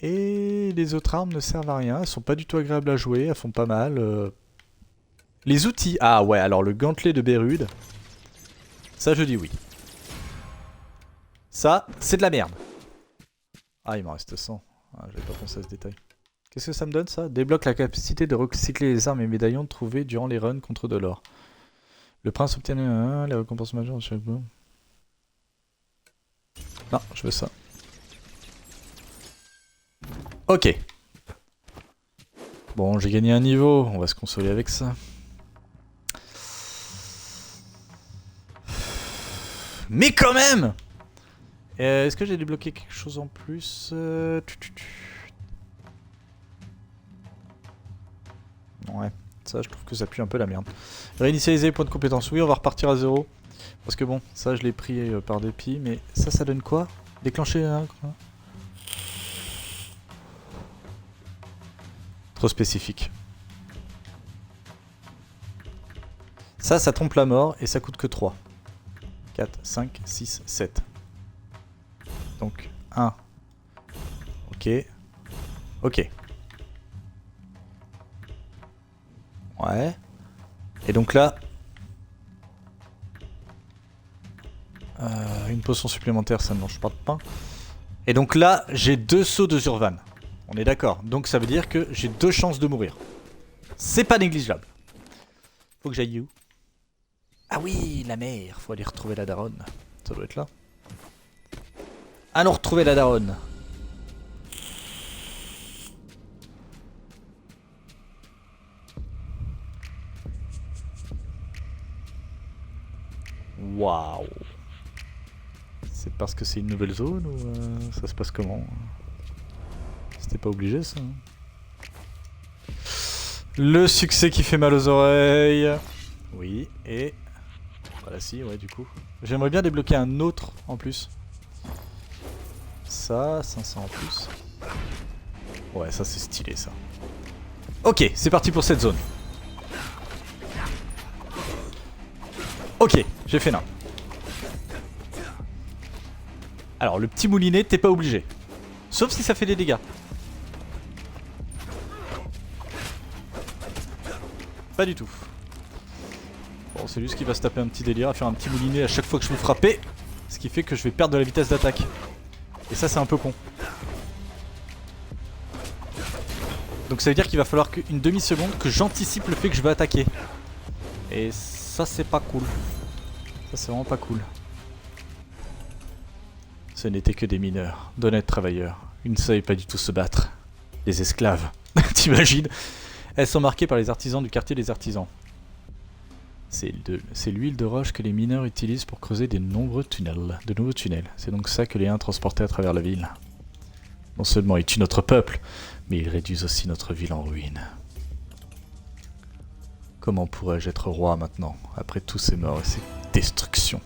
Et les autres armes ne servent à rien. Elles sont pas du tout agréables à jouer. Elles font pas mal. Les outils. Ah ouais, alors le gantelet de Bérud. Ça, je dis oui. Ça, c'est de la merde. Ah, il m'en reste 100. Ah, j'avais pas pensé à ce détail. Qu'est-ce que ça me donne, ça? Débloque la capacité de recycler les armes et médaillons trouvés durant les runs contre de l'or. Le prince obtient les récompenses majeures de chaque bout. Non, je veux ça. Ok. Bon, j'ai gagné un niveau. On va se consoler avec ça. Mais quand même! Est-ce que j'ai débloqué quelque chose en plus? Ouais, ça je trouve que ça pue un peu la merde. Réinitialiser les points de compétence. Oui, on va repartir à 0. Parce que bon, ça je l'ai pris par dépit. Mais ça donne quoi? Déclencher un... Trop spécifique. Ça trompe la mort et ça coûte que 3. 4, 5, 6, 7. Donc 1. Ok. Ok. Ouais. Et donc là... une potion supplémentaire, ça ne mange pas de pain. Et donc là, j'ai 2 sauts de Zurvan. On est d'accord. Donc ça veut dire que j'ai 2 chances de mourir. C'est pas négligeable. Faut que j'aille où? Ah oui, la mer. Faut aller retrouver la daronne. Ça doit être là. Allons retrouver la daronne. Waouh. C'est parce que c'est une nouvelle zone ou ça se passe comment? C'était pas obligé ça. Le succès qui fait mal aux oreilles. Oui, et... Voilà, si, ouais, du coup. J'aimerais bien débloquer un autre en plus. Ça, 500 en plus. Ouais, ça c'est stylé ça. Ok, c'est parti pour cette zone. Ok, j'ai fait nain. Alors, le petit moulinet, t'es pas obligé. Sauf si ça fait des dégâts. Pas du tout. Bon, c'est juste qu'il va se taper un petit délire à faire un petit moulinet à chaque fois que je vais frapper. Ce qui fait que je vais perdre de la vitesse d'attaque. Et ça, c'est un peu con. Donc ça veut dire qu'il va falloir qu'une demi-seconde que j'anticipe le fait que je vais attaquer. Et ça, c'est pas cool. Ça, c'est vraiment pas cool. Ce n'étaient que des mineurs, d'honnêtes travailleurs. Ils ne savaient pas du tout se battre. Les esclaves. T'imagines? Elles sont marquées par les artisans du quartier des artisans. C'est l'huile de roche que les mineurs utilisent pour creuser de nouveaux tunnels. C'est donc ça que les Huns transportaient à travers la ville. Non seulement ils tuent notre peuple, mais ils réduisent aussi notre ville en ruine. Comment pourrais-je être roi maintenant, après tous ces morts et ces destructions?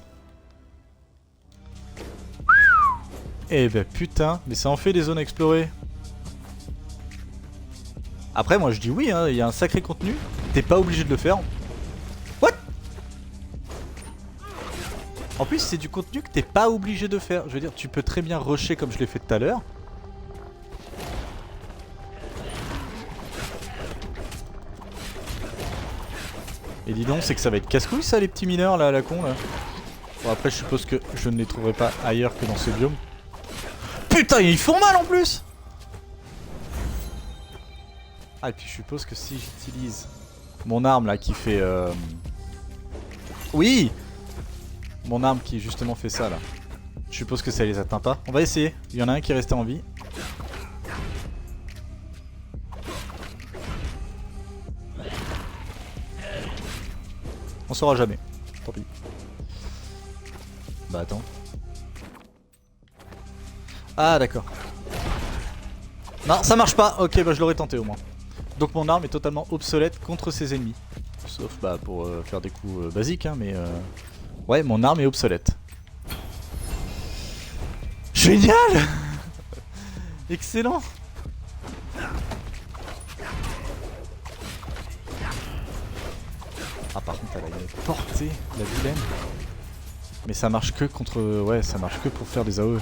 Eh ben putain, mais ça en fait des zones à explorer. Après moi je dis oui, hein, il y a un sacré contenu, t'es pas obligé de le faire. What? En plus c'est du contenu que t'es pas obligé de faire. Je veux dire, tu peux très bien rusher comme je l'ai fait tout à l'heure. Et dis donc, c'est que ça va être casse-couille ça les petits mineurs là à la con là. Bon après je suppose que je ne les trouverai pas ailleurs que dans ce biome. Putain, ils font mal en plus! Ah, et puis je suppose que si j'utilise mon arme là qui fait... Oui! Mon arme qui justement fait ça là. Je suppose que ça les atteint pas. On va essayer. Il y en a un qui est resté en vie. On saura jamais. Tant pis. Bah attends. Ah d'accord. Non, ça marche pas. Ok, bah je l'aurais tenté au moins. Donc mon arme est totalement obsolète contre ses ennemis. Sauf bah pour faire des coups basiques, hein, mais ouais, mon arme est obsolète. Génial. Excellent. Ah par contre elle a une portée, la vilaine. Mais ça marche que contre... Ouais, ça marche que pour faire des AOE.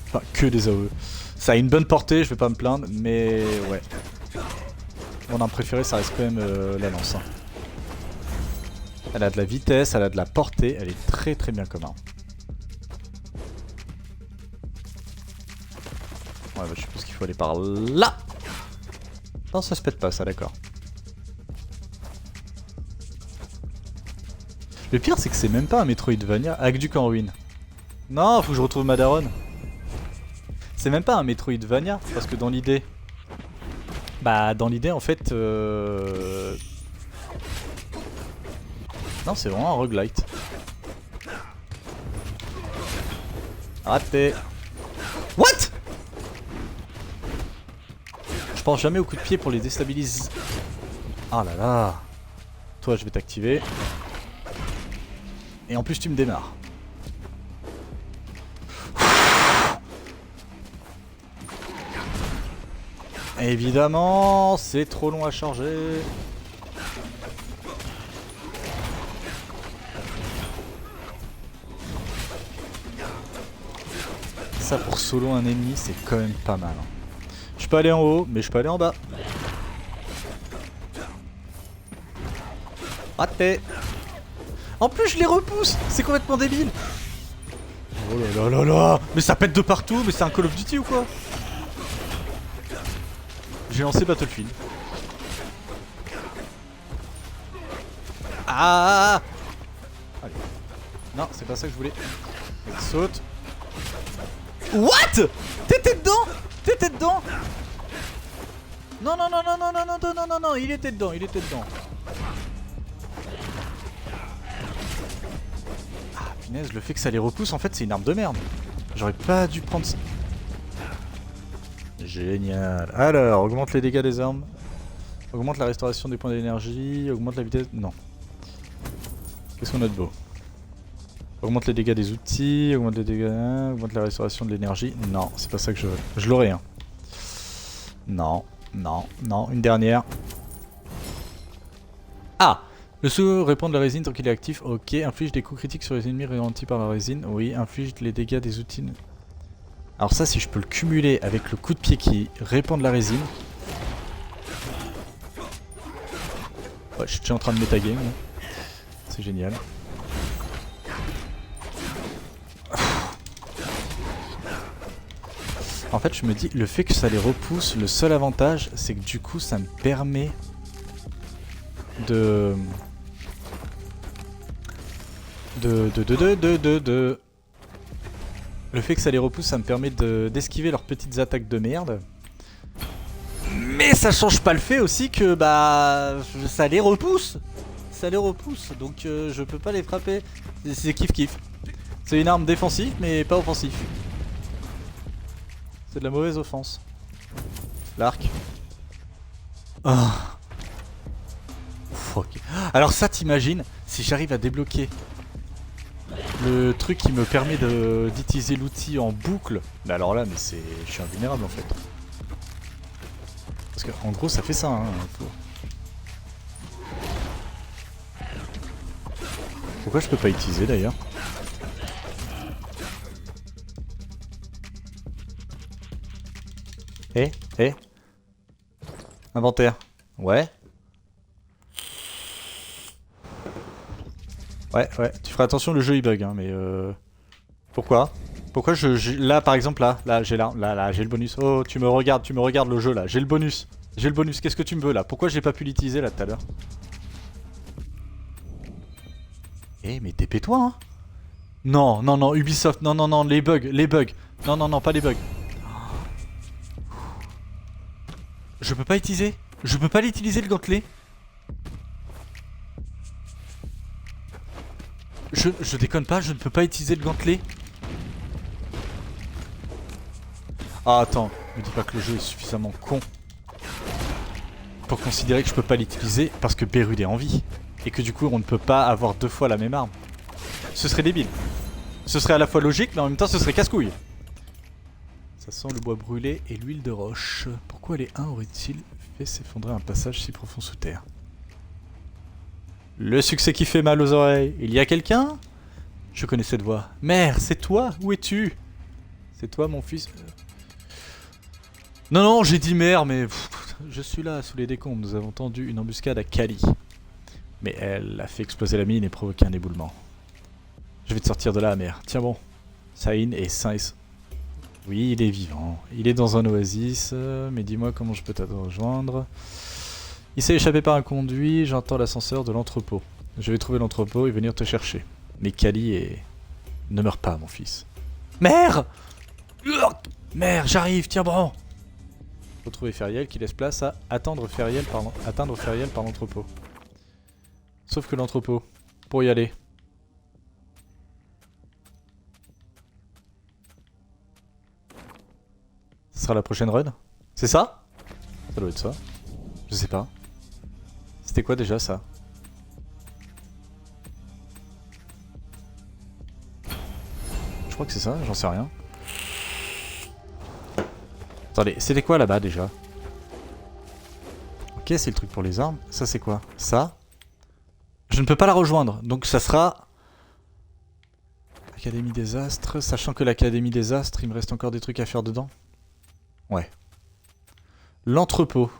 Enfin, que des AOE. Ça a une bonne portée, je vais pas me plaindre, mais ouais. Mon arme préférée, ça reste quand même la lance. Hein. Elle a de la vitesse, elle a de la portée, elle est très très bien comme arme. Ouais, bah, je suppose qu'il faut aller par là. Non, ça se pète pas, ça, d'accord. Le pire, c'est que c'est même pas un Metroidvania. Aqueduc en ruine. Non, faut que je retrouve ma daronne. C'est même pas un Metroidvania, parce que dans l'idée... Bah, dans l'idée, en fait... Non, c'est vraiment un roguelite. Raté. What? Je pense jamais au coup de pied pour les déstabiliser. Ah là là. Toi, je vais t'activer. Et en plus, tu me démarres. Évidemment, c'est trop long à charger. Ça pour solo un ennemi, c'est quand même pas mal. Je peux aller en haut, mais je peux aller en bas. Raté. En plus, je les repousse. C'est complètement débile. Oh là là là là. Mais ça pète de partout. Mais c'est un Call of Duty ou quoi? J'ai lancé Battlefield. Ah. Allez. Non, c'est pas ça que je voulais. Il saute. What? T'étais dedans? T'étais dedans? Non, non, non, non, non, non, non, non, non, non, il était dedans, il était dedans. Ah, punaise, le fait que ça les repousse, en fait, c'est une arme de merde. J'aurais pas dû prendre ça. Génial. Alors, augmente les dégâts des armes. Augmente la restauration des points d'énergie. Augmente la vitesse... Non. Qu'est-ce qu'on a de beau? Augmente les dégâts des outils. Augmente les dégâts... Augmente la restauration de l'énergie. Non, c'est pas ça que je veux. Je l'aurais, hein. Non, non, non. Une dernière. Ah! Le saut répand de la résine tant qu'il est actif. Ok. Inflige des coups critiques sur les ennemis ralentis par la résine. Oui. Inflige les dégâts des outils... Alors ça, si je peux le cumuler avec le coup de pied qui répand de la résine. Ouais, je suis déjà en train de metagame. C'est génial. En fait, je me dis, le fait que ça les repousse, le seul avantage, c'est que du coup, ça me permet de... Le fait que ça les repousse, ça me permet d'esquiver leurs petites attaques de merde. Mais ça change pas le fait aussi que bah ça les repousse. Ça les repousse, donc je peux pas les frapper. C'est kiff kiff. C'est une arme défensive mais pas offensive. C'est de la mauvaise offense. L'arc. Oh. Fuck. Alors ça t'imagines si j'arrive à débloquer le truc qui me permet d'utiliser l'outil en boucle. Mais alors là, mais c'est, je suis invulnérable en fait. Parce que en gros, ça fait ça. Hein, Pourquoi je peux pas utiliser d'ailleurs? Eh. Inventaire. Ouais. Ouais, tu feras attention, le jeu il bug, hein, mais pourquoi? Pourquoi là par exemple, là, j'ai le bonus. Oh, tu me regardes le jeu là, j'ai le bonus. Qu'est-ce que tu me veux là? Pourquoi j'ai pas pu l'utiliser là tout à l'heure? Eh, mais TP-toi, hein. Non, non, non, Ubisoft, non, non, non, les bugs. Non, non, non, pas les bugs. Je peux pas utiliser? Je peux pas l'utiliser le gantelet? Je déconne pas, je ne peux pas utiliser le gantelet. Ah attends, me dis pas que le jeu est suffisamment con pour considérer que je peux pas l'utiliser parce que Bérud est en vie. Et que du coup on ne peut pas avoir deux fois la même arme. Ce serait débile. Ce serait à la fois logique mais en même temps ce serait casse-couille. Ça sent le bois brûlé et l'huile de roche. Pourquoi les 1 auraient-ils fait s'effondrer un passage si profond sous terre. Le succès qui fait mal aux oreilles. Il y a quelqu'un? Je connais cette voix. Mère, c'est toi? Où es-tu? C'est toi mon fils? Non, non, j'ai dit mère, mais... je suis là, sous les décombres. Nous avons tendu une embuscade à Kali. Mais elle a fait exploser la mine et provoqué un éboulement. Je vais te sortir de là, mère. Tiens bon. Saïn est sain et... Oui, il est vivant. Il est dans un oasis, mais dis-moi comment je peux te rejoindre. Il s'est échappé par un conduit, j'entends l'ascenseur de l'entrepôt. Je vais trouver l'entrepôt et venir te chercher. Mais Kali est... Ne meurs pas, mon fils. Mère! Mère, j'arrive, tiens bon! Retrouver Feriel qui laisse place à atteindre Feriel par l'entrepôt. Sauf que l'entrepôt, pour y aller... Ce sera la prochaine run? C'est ça? Ça doit être ça. Je sais pas. C'était quoi déjà ça? Je crois que c'est ça, j'en sais rien. Attendez, c'était quoi là-bas déjà? Ok, c'est le truc pour les armes. Ça c'est quoi? Ça? Je ne peux pas la rejoindre, donc ça sera... Académie des Astres, sachant que l'Académie des Astres, il me reste encore des trucs à faire dedans. Ouais. L'entrepôt.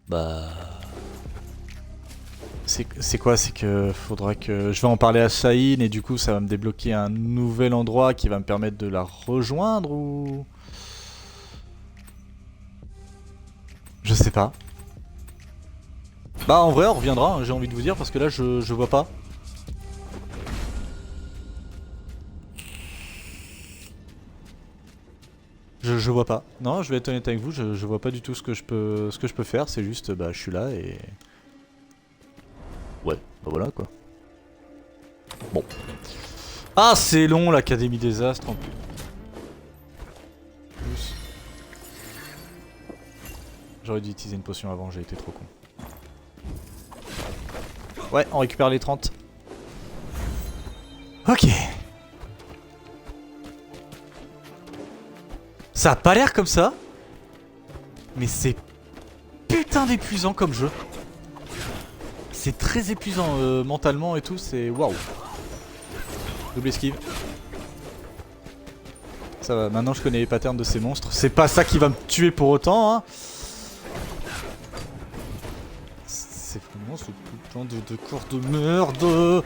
Bah... C'est quoi? C'est que faudra que... Je vais en parler à Saïn et du coup ça va me débloquer un nouvel endroit qui va me permettre de la rejoindre ou... Je sais pas. Bah en vrai on reviendra, hein, j'ai envie de vous dire, parce que là je vois pas. Je vois pas. Non, je vais être honnête avec vous, je vois pas du tout ce que je peux faire, c'est juste bah je suis là et... Ouais, bah voilà quoi. Bon. Ah c'est long l'Académie des Astres en plus. J'aurais dû utiliser une potion avant, j'ai été trop con. Ouais, on récupère les 30. Ok. Ça a pas l'air comme ça. Mais c'est putain d'épuisant comme jeu. C'est très épuisant mentalement et tout, c'est waouh. Double esquive. Ça va, maintenant je connais les patterns de ces monstres. C'est pas ça qui va me tuer pour autant, hein. C'est vraiment ce putain de corps de merde.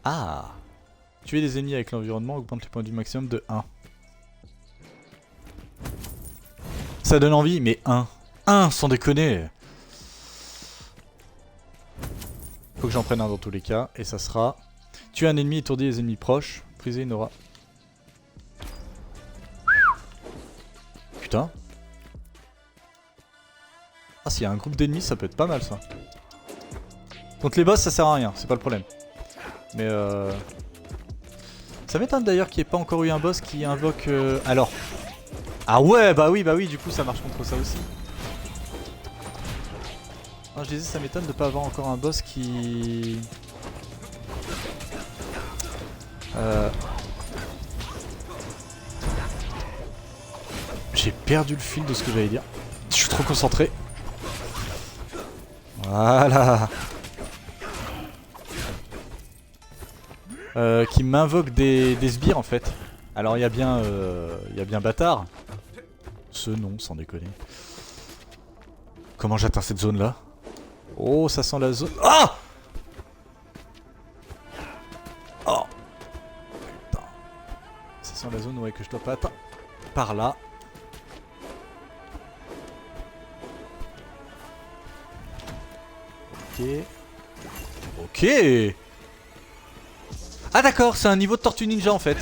Ah. Tuer des ennemis avec l'environnement augmente les points du maximum de 1. Ça donne envie, mais 1. 1, sans déconner. Faut que j'en prenne un dans tous les cas, et ça sera... Tuer un ennemi, étourdir les ennemis proches, briser une aura. Putain. Ah, s'il y a un groupe d'ennemis, ça peut être pas mal, ça. Contre les boss, ça sert à rien, c'est pas le problème. Mais ça m'étonne d'ailleurs qu'il n'y ait pas encore eu un boss qui invoque... Alors... Ah ouais, bah oui, du coup ça marche contre ça aussi. Non, je disais, ça m'étonne de pas avoir encore un boss qui... J'ai perdu le fil de ce que j'allais dire. Je suis trop concentré. Voilà. Qui m'invoque des sbires en fait. Alors il y a bien bâtard. Ce nom, sans déconner. Comment j'atteins cette zone là? Oh, ça sent la zone. Ah! Oh! Putain. Ça sent la zone, ouais, que je dois pas atteindre. Par là. Ok. Ok! Ah d'accord, c'est un niveau de Tortue Ninja en fait.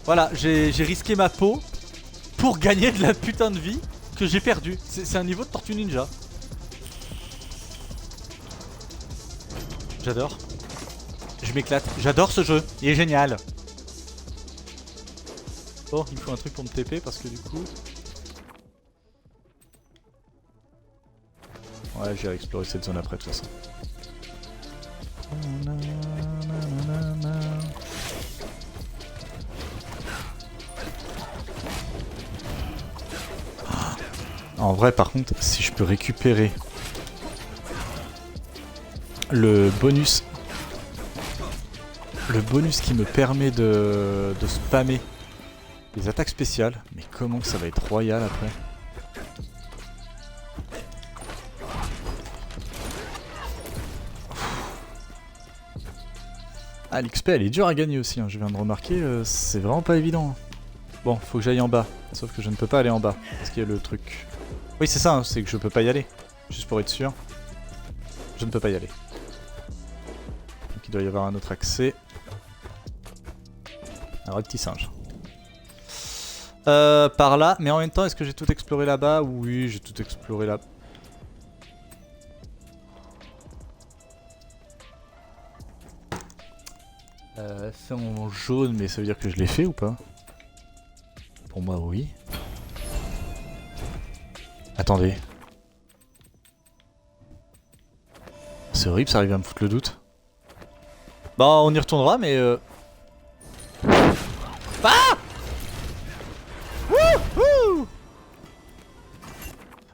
Voilà, j'ai risqué ma peau pour gagner de la putain de vie que j'ai perdue. C'est un niveau de Tortue Ninja. J'adore. Je m'éclate. J'adore ce jeu. Il est génial. Bon, il me faut un truc pour me TP parce que du coup... Ouais, j'irai explorer cette zone après de toute façon. En vrai, par contre, si je peux récupérer le bonus qui me permet de spammer les attaques spéciales, mais comment que ça va être royal après. Ah, l'XP elle est dure à gagner aussi, hein. Je viens de remarquer, c'est vraiment pas évident. Bon, faut que j'aille en bas, sauf que je ne peux pas aller en bas, parce qu'il y a le truc. Oui, c'est ça, hein, c'est que je peux pas y aller, juste pour être sûr. Je ne peux pas y aller. Donc il doit y avoir un autre accès. Alors, le petit singe. Par là, mais en même temps, est-ce que j'ai tout exploré là-bas? Oui, j'ai tout exploré là. C'est en jaune, mais ça veut dire que je l'ai fait ou pas? Pour moi, oui. Attendez. C'est horrible, ça arrive à me foutre le doute. Bah, on y retournera, mais Ah! Wouhou!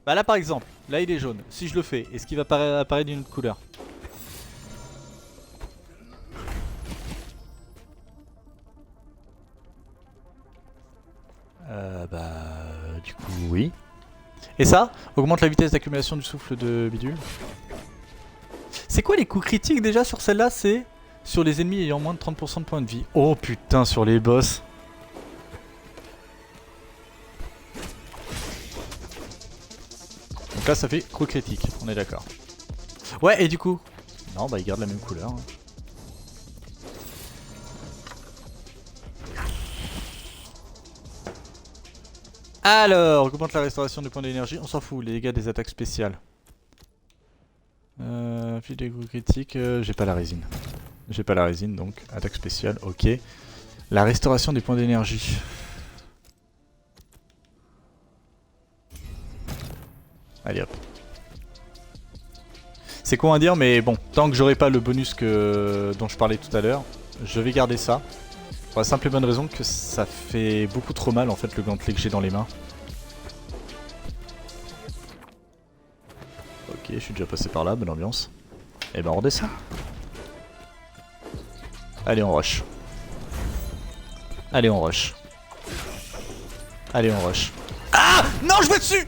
Bah là, par exemple, là il est jaune. Si je le fais, est-ce qu'il va apparaître d'une autre couleur? Du coup, oui. Et ça augmente la vitesse d'accumulation du souffle de bidule. C'est quoi les coups critiques déjà sur celle-là? C'est sur les ennemis ayant moins de 30% de points de vie. Oh putain, sur les boss. Donc là, ça fait coup critique, on est d'accord. Ouais, et du coup... Non, bah il garde la même couleur. Hein. Alors, augmente la restauration des points d'énergie. On s'en fout, les dégâts des attaques spéciales. Puis des coups critiques, j'ai pas la résine. J'ai pas la résine, donc attaque spéciale, ok. La restauration des points d'énergie. Allez hop. C'est con à dire, mais bon, tant que j'aurai pas le bonus dont je parlais tout à l'heure, je vais garder ça. Pour la simple et bonne raison que ça fait beaucoup trop mal en fait le gantelet que j'ai dans les mains. Ok, je suis déjà passé par là, bonne ambiance. Et ben on redescend. Allez on rush. Allez on rush. Allez on rush. Ah non, je vais dessus.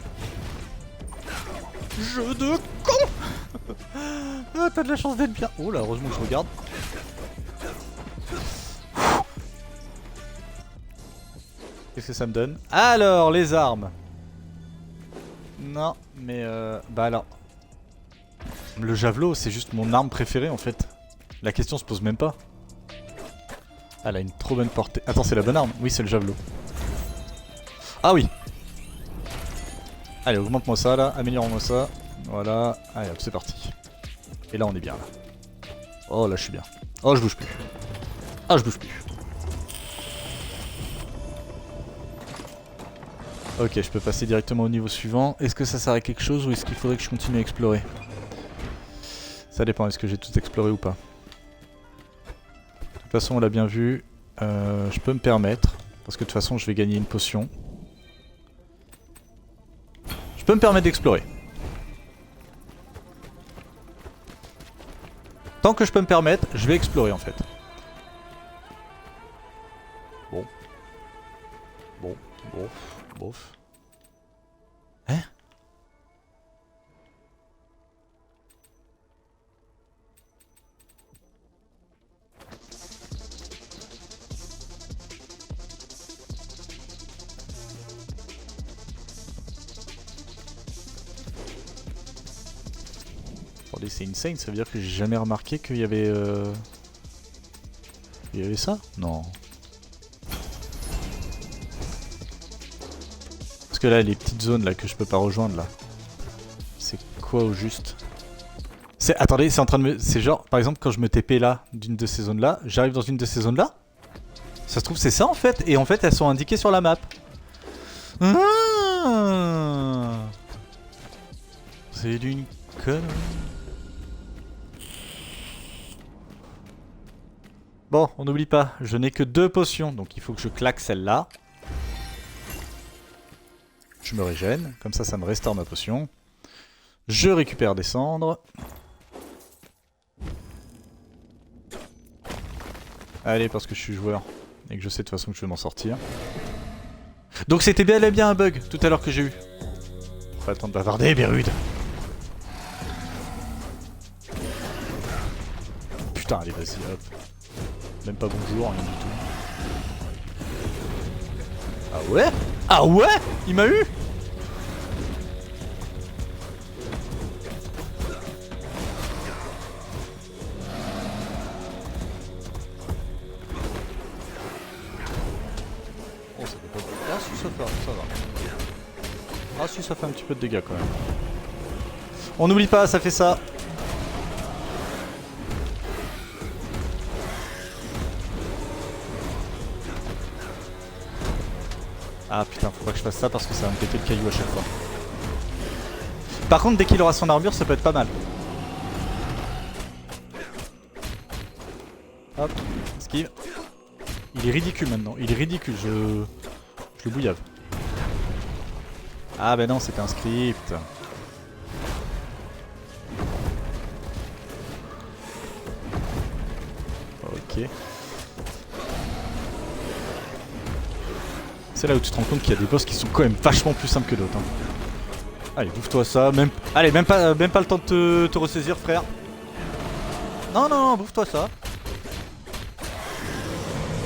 Jeu de con. Ah, t'as de la chance d'être bien. Oh là, heureusement que je regarde. Qu'est-ce que ça me donne? Alors, les armes. Non, mais bah alors. Le javelot, c'est juste mon arme préférée en fait. La question se pose même pas. Elle a une trop bonne portée. Attends, c'est la bonne arme? Oui, c'est le javelot. Ah oui. Allez, augmente-moi ça là, améliore-moi ça. Voilà, allez hop, c'est parti. Et là, on est bien là. Oh là, je suis bien. Oh, je bouge plus. Ah, je bouge plus. Ok, je peux passer directement au niveau suivant. Est-ce que ça sert à quelque chose ou est-ce qu'il faudrait que je continue à explorer? Ça dépend, est-ce que j'ai tout exploré ou pas? De toute façon, on l'a bien vu. Je peux me permettre, parce que de toute façon, je vais gagner une potion. Je peux me permettre d'explorer. Tant que je peux me permettre, je vais explorer en fait. Bon. Bon, bof, bof. Hein? Attendez, c'est insane, ça veut dire que j'ai jamais remarqué qu'il y avait... Il y avait ça? Non. Parce que là, les petites zones là que je peux pas rejoindre là. C'est quoi au juste? Attendez, c'est en train de me... C'est genre, par exemple, quand je me TP là, d'une de ces zones là, j'arrive dans une de ces zones là? Ça se trouve c'est ça en fait, et en fait elles sont indiquées sur la map. Ah, c'est d'une connerie. Bon, on n'oublie pas, je n'ai que 2 potions, donc il faut que je claque celle-là. Je me régène, comme ça me restaure ma potion. Je récupère des cendres. Allez, parce que je suis joueur et que je sais de toute façon que je vais m'en sortir. Donc c'était bel et bien un bug tout à l'heure que j'ai eu. Pas le temps de bavarder, Bérude. Putain, allez, vas-y, hop. Même pas bonjour, rien du tout. Ah ouais? Ah ouais? Il m'a eu? Oh, ça fait pas... Ah si, ça va. Ah si, ça fait un petit peu de dégâts quand même. On n'oublie pas, ça fait ça. Ah putain, faut pas que je fasse ça parce que ça va me péter le caillou à chaque fois. Par contre, dès qu'il aura son armure, ça peut être pas mal. Hop, esquive. Il est ridicule maintenant, il est ridicule, je le bouillave. Ah bah non, c'était un script. Ok. C'est là où tu te rends compte qu'il y a des boss qui sont quand même vachement plus simples que d'autres. Hein. Allez, bouffe-toi ça. Même... Allez, même pas le temps de te ressaisir, frère. Non, bouffe-toi ça.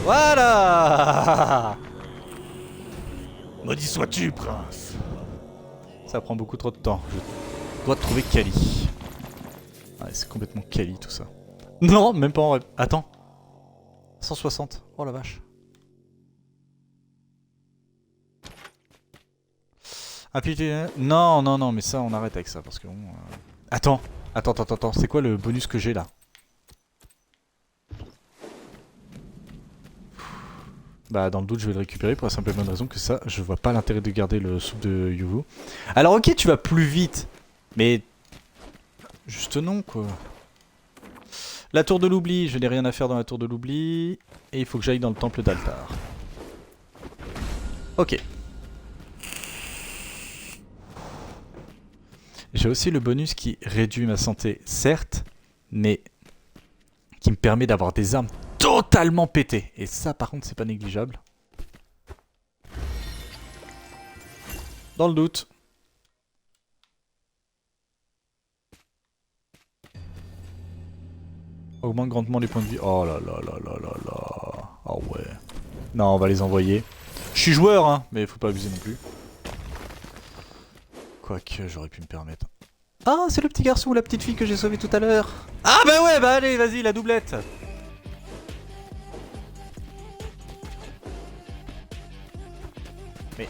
Voilà. Maudit sois-tu, prince. Ça prend beaucoup trop de temps. Je dois trouver Kali. Ah, c'est complètement Kali tout ça. Non, même pas en rêve. Attends. 160. Oh la vache. Appliquer... Non, mais ça, on arrête avec ça parce que bon... Attends, c'est quoi le bonus que j'ai là? Bah, dans le doute, je vais le récupérer pour la simple et bonne raison que ça, je vois pas l'intérêt de garder le soupe de Yuvu. Alors, ok, tu vas plus vite, mais... Juste non, quoi. La tour de l'oubli, je n'ai rien à faire dans la tour de l'oubli. Et il faut que j'aille dans le temple d'Altar. Ok. J'ai aussi le bonus qui réduit ma santé, certes, mais qui me permet d'avoir des armes totalement pétées. Et ça, par contre, c'est pas négligeable. Dans le doute. Augmente grandement les points de vie. Oh là là là là là là. Oh ouais. Non, on va les envoyer. Je suis joueur, hein, mais faut pas abuser non plus. Quoique, j'aurais pu me permettre. Ah, c'est le petit garçon ou la petite fille que j'ai sauvé tout à l'heure. Ah bah ouais, bah allez, vas-y, la doublette. Mais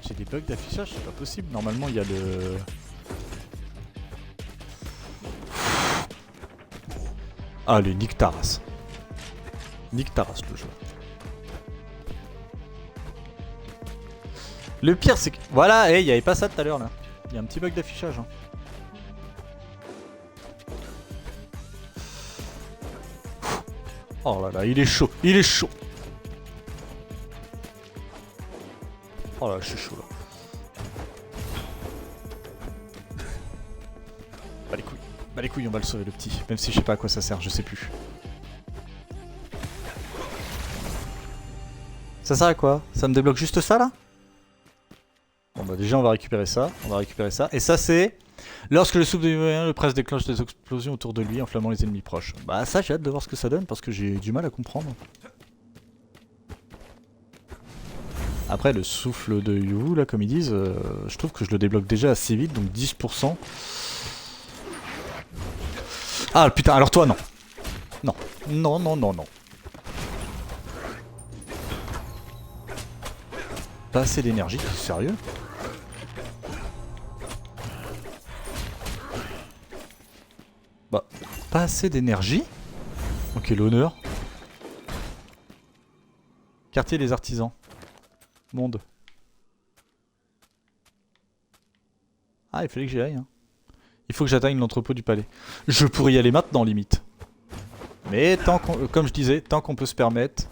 j'ai des bugs d'affichage, c'est pas possible. Normalement, il y a le... Ah, le Nick Taras. Nick Taras, le jeu. Le pire, c'est que... Voilà, il y avait pas ça tout à l'heure, là. Il y a un petit bug d'affichage. Hein. Oh là là, il est chaud, il est chaud. Oh là, je suis chaud là. Bah les couilles, on va le sauver le petit. Même si je sais pas à quoi ça sert, je sais plus. Ça sert à quoi? Ça me débloque juste ça là? Bon bah déjà on va récupérer ça, Et ça c'est... Lorsque le souffle de le presse déclenche des explosions autour de lui, enflammant les ennemis proches. Bah ça j'ai hâte de voir ce que ça donne parce que j'ai du mal à comprendre. Après le souffle de Yuvu là comme ils disent, je trouve que je le débloque déjà assez vite, donc 10%. Ah putain, alors toi non. Non. Pas assez d'énergie, sérieux? Bah, pas assez d'énergie? Ok, l'honneur. Quartier des artisans. Monde. Ah, il fallait que j'y aille. Hein. Il faut que j'atteigne l'entrepôt du palais. Je pourrais y aller maintenant, limite. Mais tant qu'on, comme je disais, tant qu'on peut se permettre.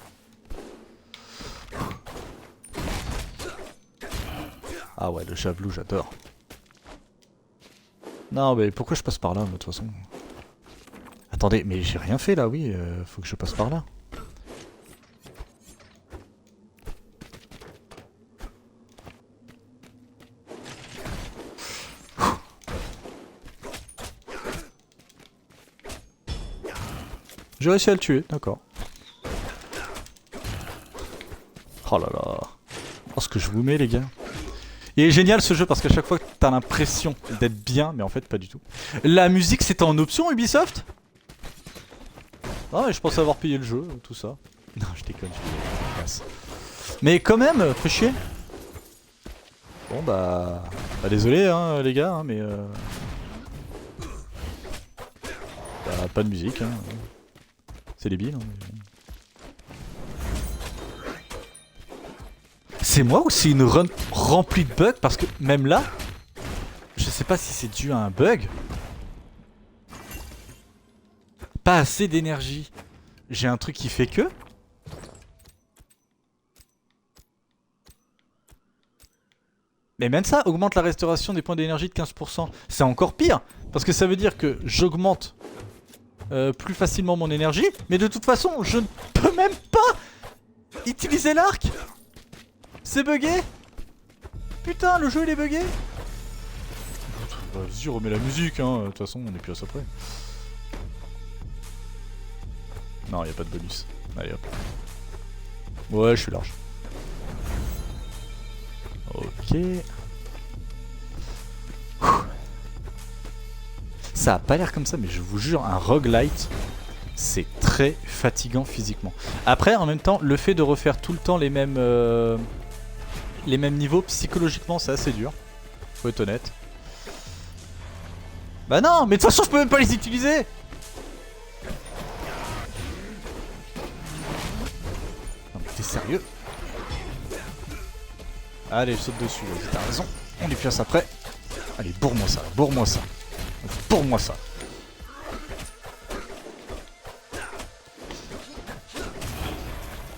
Ah ouais, le javelot, j'adore. Non, mais pourquoi je passe par là, de toute façon? Attendez, mais j'ai rien fait là, oui, faut que je passe par là. J'ai réussi à le tuer, d'accord. Oh là là. Oh, ce que je vous mets, les gars. Il est génial ce jeu parce qu'à chaque fois que t'as l'impression d'être bien, mais en fait pas du tout. La musique c'était en option Ubisoft? Ah mais je pensais avoir payé le jeu, tout ça. Non je déconne, je casse. Mais quand même, fait chier. Bon bah désolé hein les gars, hein, mais bah, pas de musique hein. C'est débile hein, mais... C'est moi ou c'est une run remplie de bugs? Parce que même là, je sais pas si c'est dû à un bug. Pas assez d'énergie. J'ai un truc qui fait que... Mais même ça augmente la restauration des points d'énergie de 15%. C'est encore pire. Parce que ça veut dire que j'augmente plus facilement mon énergie. Mais de toute façon, je ne peux même pas utiliser l'arc. C'est bugué. Putain, le jeu il est bugué. Vas-y, remets la musique, hein. De toute façon, on est plus à ça près. Non, y a pas de bonus. Allez hop. Ouais, je suis large. Ok. Ça a pas l'air comme ça, mais je vous jure, un roguelite, c'est très fatigant physiquement. Après, en même temps, le fait de refaire tout le temps les mêmes niveaux, psychologiquement, c'est assez dur. Faut être honnête. Bah non, mais de toute façon, je peux même pas les utiliser. Non mais t'es sérieux? Allez, je saute dessus, vas-y, t'as raison. On est plus après. Allez, bourre-moi ça, bourre-moi ça. Bourre-moi ça.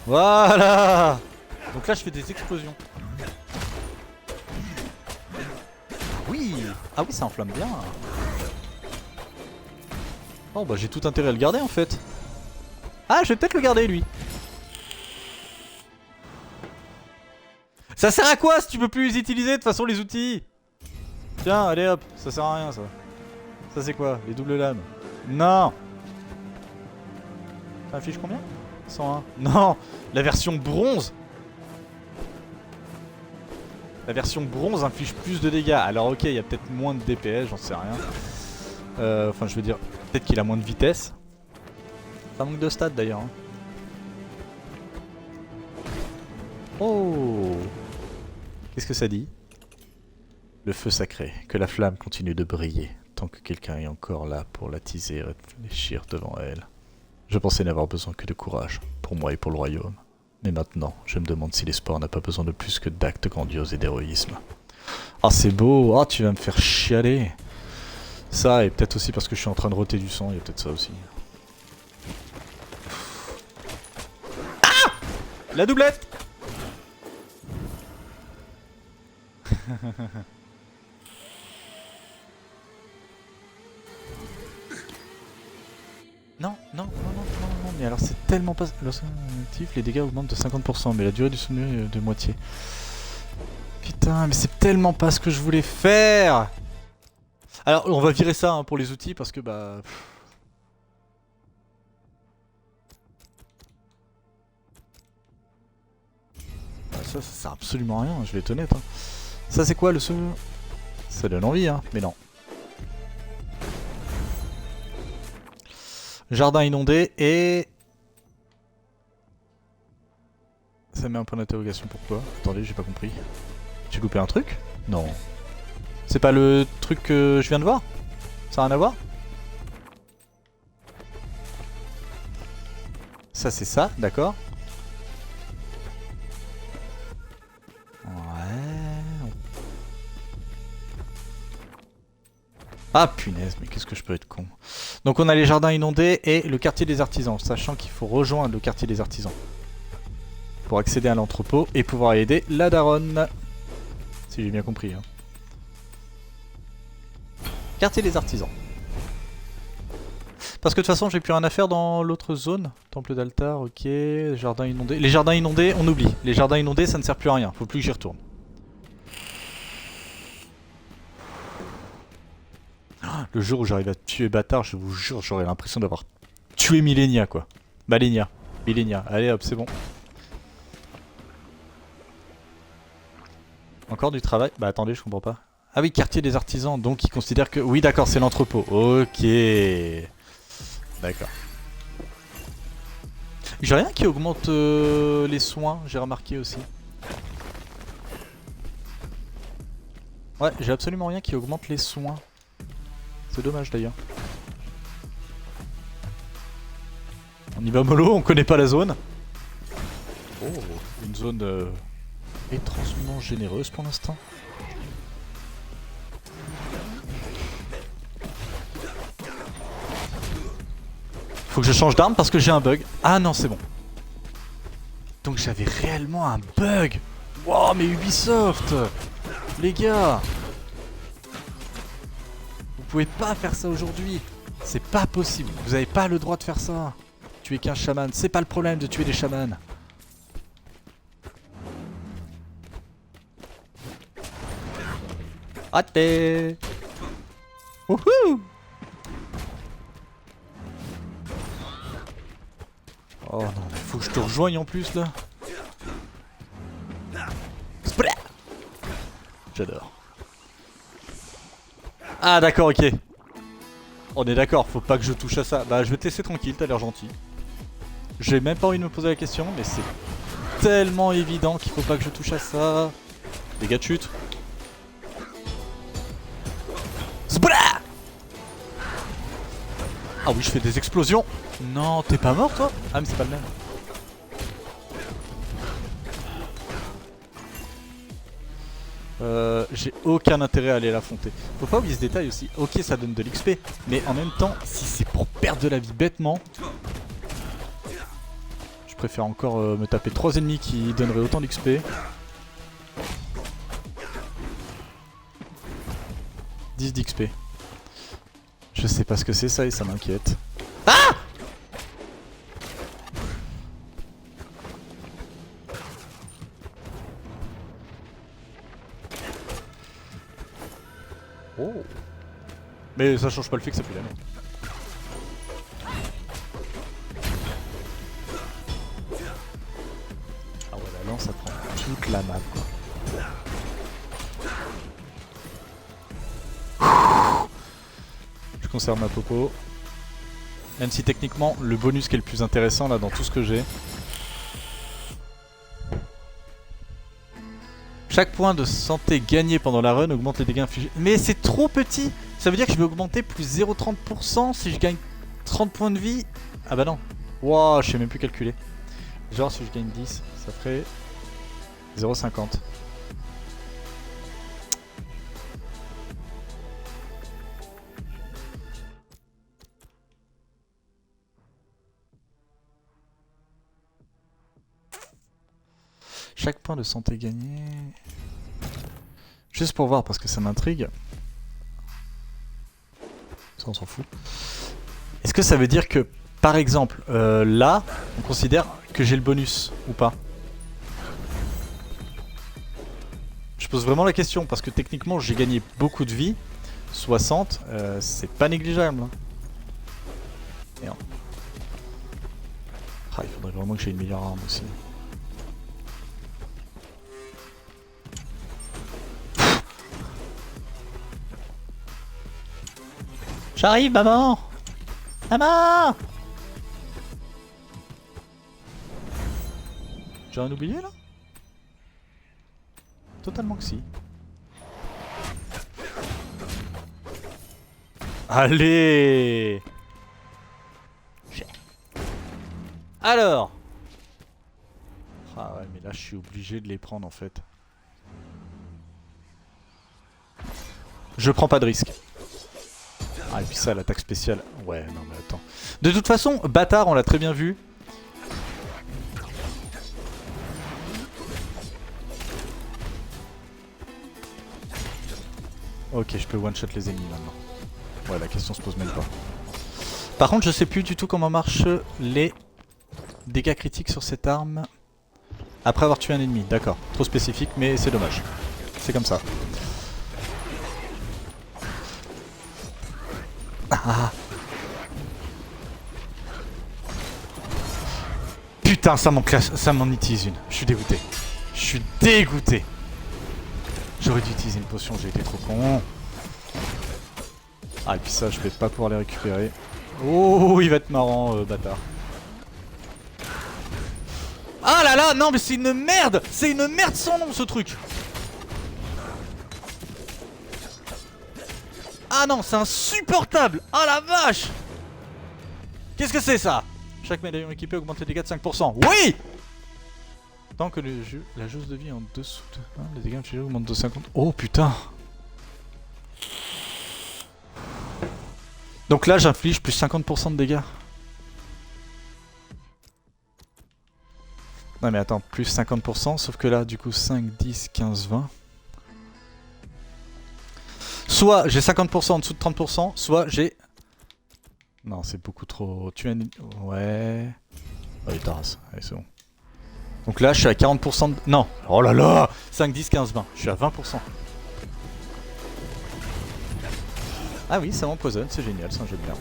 Voilà. Donc là, je fais des explosions. Oui. Ah oui, ça enflamme bien. Oh bah j'ai tout intérêt à le garder en fait. Ah, je vais peut-être le garder lui. Ça sert à quoi si tu peux plus les utiliser de toute façon les outils? Tiens, allez hop, ça sert à rien ça. Ça c'est quoi? Les doubles lames? Non. Ça affiche combien? 101. Non, la version bronze. La version bronze inflige plus de dégâts. Alors ok, il y a peut-être moins de DPS, j'en sais rien. Enfin je veux dire, peut-être qu'il a moins de vitesse. Ça manque de stats d'ailleurs. Hein. Oh. Qu'est-ce que ça dit? Le feu sacré, que la flamme continue de briller, tant que quelqu'un est encore là pour l'attiser et réfléchir devant elle. Je pensais n'avoir besoin que de courage, pour moi et pour le royaume. Mais maintenant, je me demande si l'espoir n'a pas besoin de plus que d'actes grandioses et d'héroïsme. Ah c'est beau, ah tu vas me faire chialer. Ça, et peut-être aussi parce que je suis en train de roter du sang, il y a peut-être ça aussi. Ah! La doublette! Non, non, non, non, non, non, mais alors c'est tellement pas... Lorsqu'on active, les dégâts augmentent de 50%, mais la durée du sommeil est de moitié. Putain, mais c'est tellement pas ce que je voulais faire! Alors, on va virer ça hein, pour les outils, parce que bah... Ça sert absolument à rien, je vais être honnête. Hein. Ça c'est quoi le son? Ça donne envie, hein, mais non. Jardin inondé et... Ça met un point d'interrogation, pourquoi? Attendez, j'ai pas compris. J'ai coupé un truc? Non. C'est pas le truc que je viens de voir? Ça a rien à voir? Ça c'est ça, d'accord. Ouais... Ah punaise, mais qu'est-ce que je peux être con. Donc on a les jardins inondés et le quartier des artisans, sachant qu'il faut rejoindre le quartier des artisans pour accéder à l'entrepôt et pouvoir aider la daronne. Si j'ai bien compris. Hein. Quartier des artisans. Parce que de toute façon j'ai plus rien à faire dans l'autre zone. Temple d'altar, ok. Jardin inondé. Les jardins inondés, on oublie. Les jardins inondés ça ne sert plus à rien. Faut plus que j'y retourne. Le jour où j'arrive à tuer Bâtard, je vous jure, j'aurais l'impression d'avoir tué Millenia quoi. Millenia. Allez hop, c'est bon. Encore du travail. Bah attendez, je comprends pas. Ah oui, quartier des artisans, donc ils considèrent que... Oui d'accord, c'est l'entrepôt. Ok. D'accord. J'ai rien qui augmente les soins, j'ai remarqué aussi. Ouais, j'ai absolument rien qui augmente les soins. C'est dommage d'ailleurs. On y va mollo, on connaît pas la zone. Oh, une zone étrangement généreuse pour l'instant. Faut que je change d'arme parce que j'ai un bug. Ah non, c'est bon. Donc j'avais réellement un bug. Wow, mais Ubisoft, les gars, vous pouvez pas faire ça aujourd'hui. C'est pas possible. Vous avez pas le droit de faire ça. Tuer qu'un chaman, c'est pas le problème de tuer des chamans. Raté. Wouhou. Oh non, mais faut que je te rejoigne en plus là. J'adore. Ah d'accord, ok. On est d'accord, faut pas que je touche à ça. Bah je vais te laisser tranquille, t'as l'air gentil. J'ai même pas envie de me poser la question, mais c'est tellement évident qu'il faut pas que je touche à ça. Dégâts de chute. Ah oui, je fais des explosions. Non, t'es pas mort toi? Ah mais c'est pas le même. J'ai aucun intérêt à aller l'affronter. Faut pas oublier ce détail aussi. Ok, ça donne de l'XP, mais en même temps, si c'est pour perdre de la vie bêtement, je préfère encore me taper 3 ennemis qui donneraient autant d'XP. « 10 d'XP. Je sais pas ce que c'est ça et ça m'inquiète. Ah! Oh. Mais ça change pas le fait que ça pue la merde. Ah ouais, la lance ça prend toute la map quoi. Je conserve ma popo. Même si techniquement le bonus qui est le plus intéressant là dans tout ce que j'ai. Chaque point de santé gagné pendant la run augmente les dégâts infligés. Mais c'est trop petit. Ça veut dire que je vais augmenter plus 0,30% si je gagne 30 points de vie. Ah bah non. Wow, je sais même plus calculer. Genre si je gagne 10, ça ferait 0,50. Chaque point de santé gagné... Juste pour voir parce que ça m'intrigue. Ça on s'en fout. Est-ce que ça veut dire que par exemple là on considère que j'ai le bonus ou pas? Je pose vraiment la question parce que techniquement j'ai gagné beaucoup de vie. 60, c'est pas négligeable. Hein. Merde. Ah, il faudrait vraiment que j'ai une meilleure arme aussi. J'arrive, maman! Maman! J'ai rien oublié là? Totalement que si. Allez! Alors! Ah ouais, mais là je suis obligé de les prendre en fait. Je prends pas de risque. Ah et puis ça, l'attaque spéciale. Ouais, non mais attends. De toute façon, Bâtard, on l'a très bien vu. Ok, je peux one-shot les ennemis maintenant. Ouais, la question se pose même pas. Par contre, je sais plus du tout comment marchent les dégâts critiques sur cette arme. Après avoir tué un ennemi, d'accord. Trop spécifique, mais c'est dommage. C'est comme ça. Ah. Putain, ça m'en utilise une. Je suis dégoûté. Je suis dégoûté. J'aurais dû utiliser une potion, j'ai été trop con. Ah, et puis ça, je vais pas pouvoir les récupérer. Oh, il va être marrant, bâtard. Ah là là, non mais c'est une merde. C'est une merde sans nom ce truc. Ah non, c'est insupportable. Ah la vache. Qu'est-ce que c'est ça? Chaque médaillon équipé augmente les dégâts de 5%. Oui. Tant que la jauge de vie est en dessous de 1, les dégâts utilisés augmentent de 50. Oh putain. Donc là j'inflige plus 50% de dégâts. Non mais attends, plus 50%, sauf que là du coup 5, 10, 15, 20. Soit j'ai 50% en dessous de 30%, soit j'ai... Non c'est beaucoup trop... Tu as... Ouais... Oh il tasse, allez c'est bon. Donc là je suis à 40% de... Non. Oh là là. 5, 10, 15, 20. Je suis à 20%. Ah oui, ça m'empoisonne, c'est génial, c'est un jeu de merde.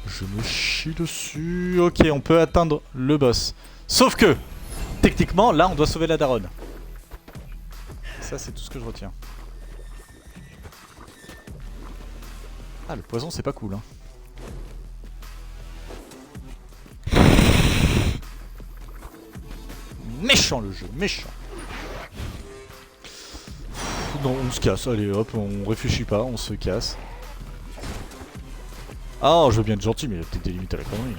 Je me chie dessus. Ok, on peut atteindre le boss. Sauf que, techniquement, là, on doit sauver la daronne. Ça, c'est tout ce que je retiens. Ah, le poison, c'est pas cool, hein. Méchant le jeu, méchant. Non, on se casse, allez hop, on réfléchit pas, on se casse. Ah, je veux bien être gentil, mais il y a peut-être des limites à la connerie.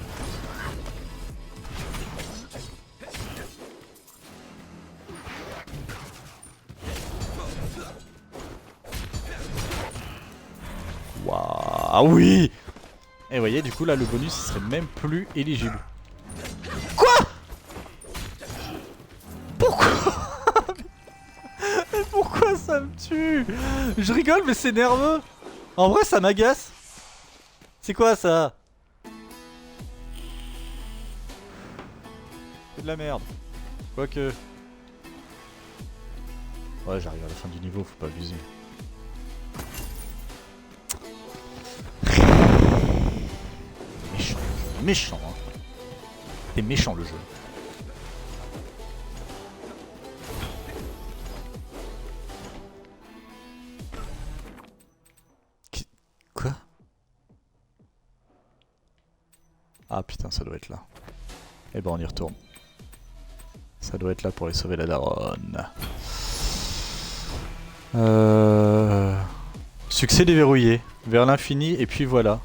Waouh, ah oui. Et vous voyez, du coup, là, le bonus, il serait même plus éligible. Quoi? Pourquoi? Mais pourquoi ça me tue? Je rigole, mais c'est nerveux. En vrai, ça m'agace. C'est quoi ça? C'est de la merde. Quoique. Ouais, j'arrive à la fin du niveau, faut pas abuser. Méchant, méchant, hein. C'est méchant le jeu. Quoi? Ah putain, ça doit être là. Et ben on y retourne. Ça doit être là pour aller sauver la daronne. Succès déverrouillé. Vers l'infini et puis voilà.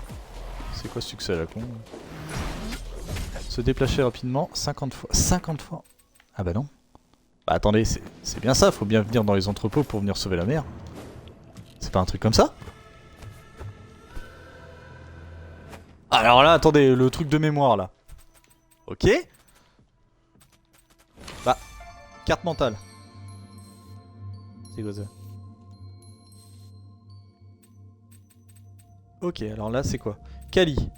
C'est quoi ce succès à la con? Se déplacer rapidement 50 fois. 50 fois? Ah bah non. Bah attendez, c'est bien ça, faut bien venir dans les entrepôts pour venir sauver la mer. C'est pas un truc comme ça? Alors là, attendez, le truc de mémoire là. Ok. Bah, carte mentale. C'est quoi ça? Ok, alors là c'est quoi? Kali.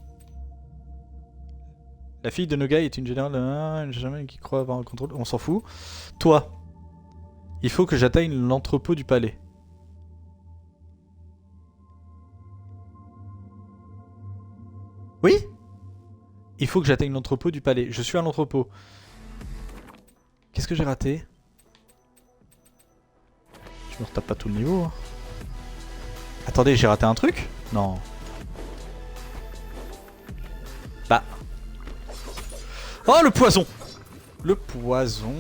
La fille de Nogai est une générale jamais qui croit avoir un contrôle. On s'en fout. Toi. Il faut que j'atteigne l'entrepôt du palais. Oui? Il faut que j'atteigne l'entrepôt du palais. Je suis à l'entrepôt. Qu'est-ce que j'ai raté? Je me retape pas tout le niveau. Hein. Attendez, j'ai raté un truc? Non. Bah. Oh, le poison! Le poison.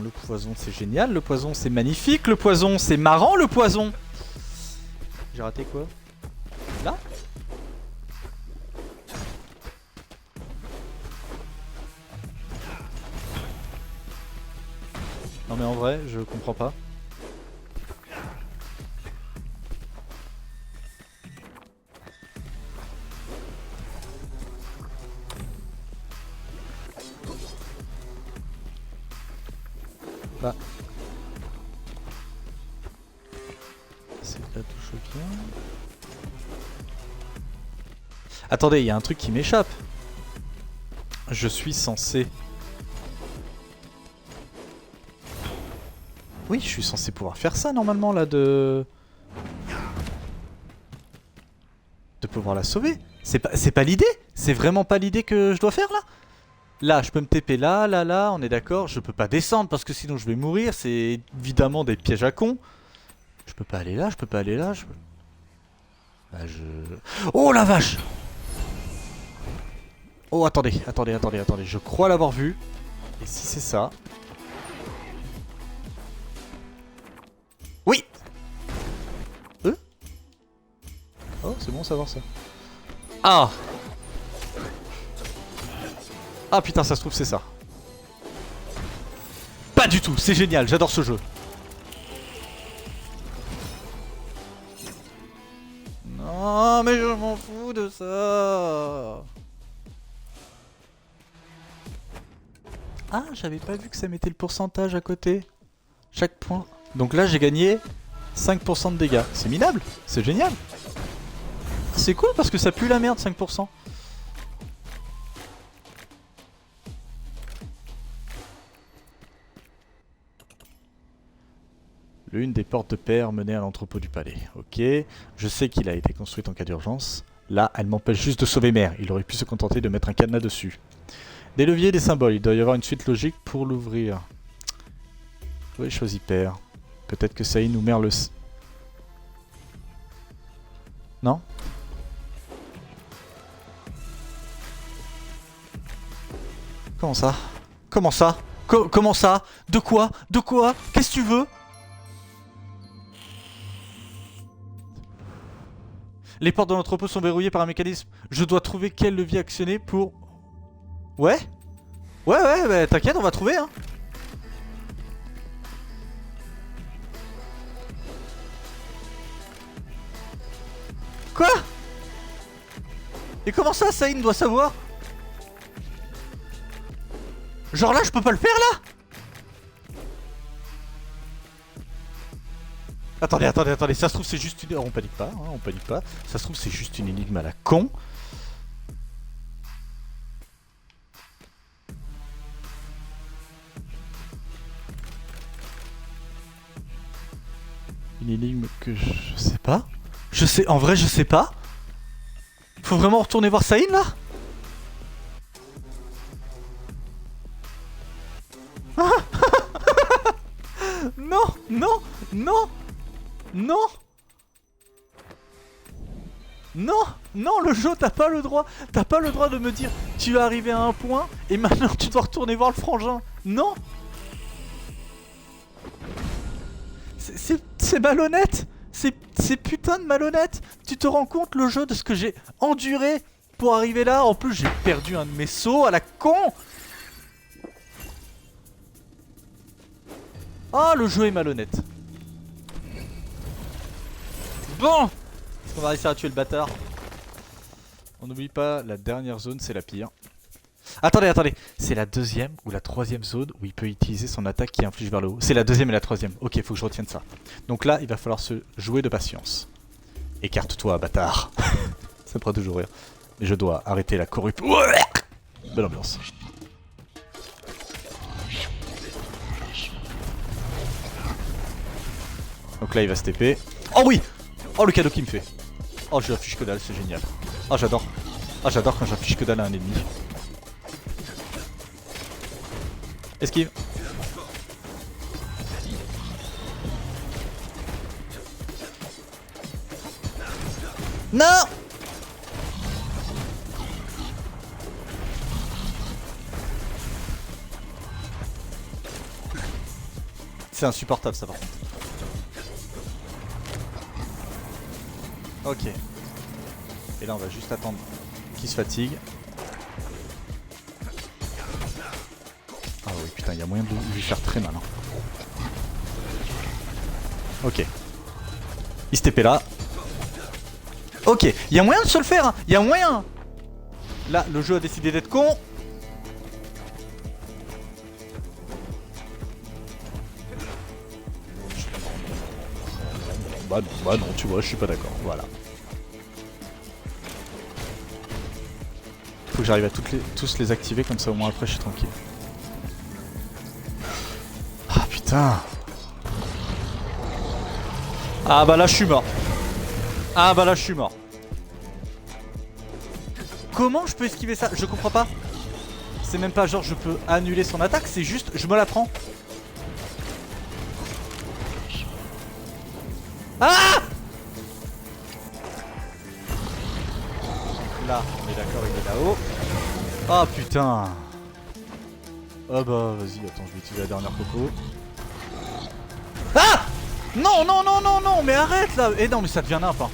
Le poison, c'est génial. Le poison, c'est magnifique. Le poison, c'est marrant, le poison. J'ai raté quoi? Là? Non mais en vrai, je comprends pas. Là. C'est là d'où je viens. Attendez, il y a un truc qui m'échappe. Je suis censé... Oui, je suis censé pouvoir faire ça normalement là de pouvoir la sauver. C'est pas l'idée. C'est vraiment pas l'idée que je dois faire là. Là, je peux me TP là, on est d'accord. Je peux pas descendre parce que sinon je vais mourir. C'est évidemment des pièges à con. Je peux pas aller là, je peux pas aller là. Bah, oh la vache! Oh attendez. Je crois l'avoir vu. Et si c'est ça... Oui! Oh, c'est bon de savoir ça. Ah! Ah putain, ça se trouve c'est ça. Pas du tout, c'est génial, j'adore ce jeu. Non, mais je m'en fous de ça. Ah, j'avais pas vu que ça mettait le pourcentage à côté. Chaque point. Donc là, j'ai gagné 5% de dégâts. C'est minable, c'est génial. C'est cool parce que ça pue la merde, 5%. L'une des portes de père menait à l'entrepôt du palais. Ok, je sais qu'il a été construite en cas d'urgence. Là, elle m'empêche juste de sauver mère. Il aurait pu se contenter de mettre un cadenas dessus. Des leviers et des symboles. Il doit y avoir une suite logique pour l'ouvrir. Oui, choisis père. Peut-être que Saïd nous mère le... Non? Comment ça? Comment ça? Comment ça? De quoi? De quoi? Qu'est-ce que tu veux? Les portes de l'entrepôt sont verrouillées par un mécanisme. Je dois trouver quel levier actionner pour... Ouais? Ouais, bah, t'inquiète, on va trouver, hein. Quoi? Et comment ça, Saïd doit savoir? Genre là, je peux pas le faire, là? Attendez, ça se trouve c'est juste une... On panique pas, hein, on panique pas. Ça se trouve c'est juste une énigme à la con. Une énigme que je sais pas. En vrai je sais pas. Faut vraiment retourner voir Saïd là? Non. Non, le jeu, t'as pas le droit de me dire tu es arrivé à un point et maintenant tu dois retourner voir le frangin. Non. C'est malhonnête. C'est putain de malhonnête. Tu te rends compte le jeu de ce que j'ai enduré pour arriver là? En plus j'ai perdu un de mes sauts à la con. Ah, le jeu est malhonnête. Bon, est-ce qu'on va réussir à tuer le bâtard? On n'oublie pas, la dernière zone c'est la pire. Attendez, c'est la deuxième ou la troisième zone où il peut utiliser son attaque qui inflige vers le haut. C'est la deuxième et la troisième. Ok, faut que je retienne ça. Donc là, il va falloir se jouer de patience. Écarte-toi, bâtard. Ça me fera toujours rire. Mais je dois arrêter la corruption. Belle ambiance. Donc là, il va se TP. Oh oui! Oh, le cadeau qu'il me fait. Oh, je affiche que dalle, c'est génial. Oh, j'adore. Oh, j'adore quand j'affiche que dalle à un ennemi. Esquive. Non! C'est insupportable ça par contre. Ok. Et là on va juste attendre qu'il se fatigue. Ah oui putain, il y a moyen de lui faire très mal. Hein. Ok. Il se TP là. Ok, il y a moyen de se le faire, hein. Il y a moyen. Là, le jeu a décidé d'être con. bah non, tu vois, je suis pas d'accord, voilà. Faut que j'arrive à tous les activer, comme ça au moins après je suis tranquille. Ah putain. Ah bah là je suis mort. Ah bah là je suis mort. Comment je peux esquiver ça? Je comprends pas. C'est même pas genre je peux annuler son attaque, c'est juste je me la prends. Ah! Là, on est d'accord, il est là-haut. Ah putain. Ah bah vas-y, attends, je vais utiliser la dernière coco. Ah! Non, non, non, non, non, mais arrête là. Eh non, mais ça devient nimp. Hein.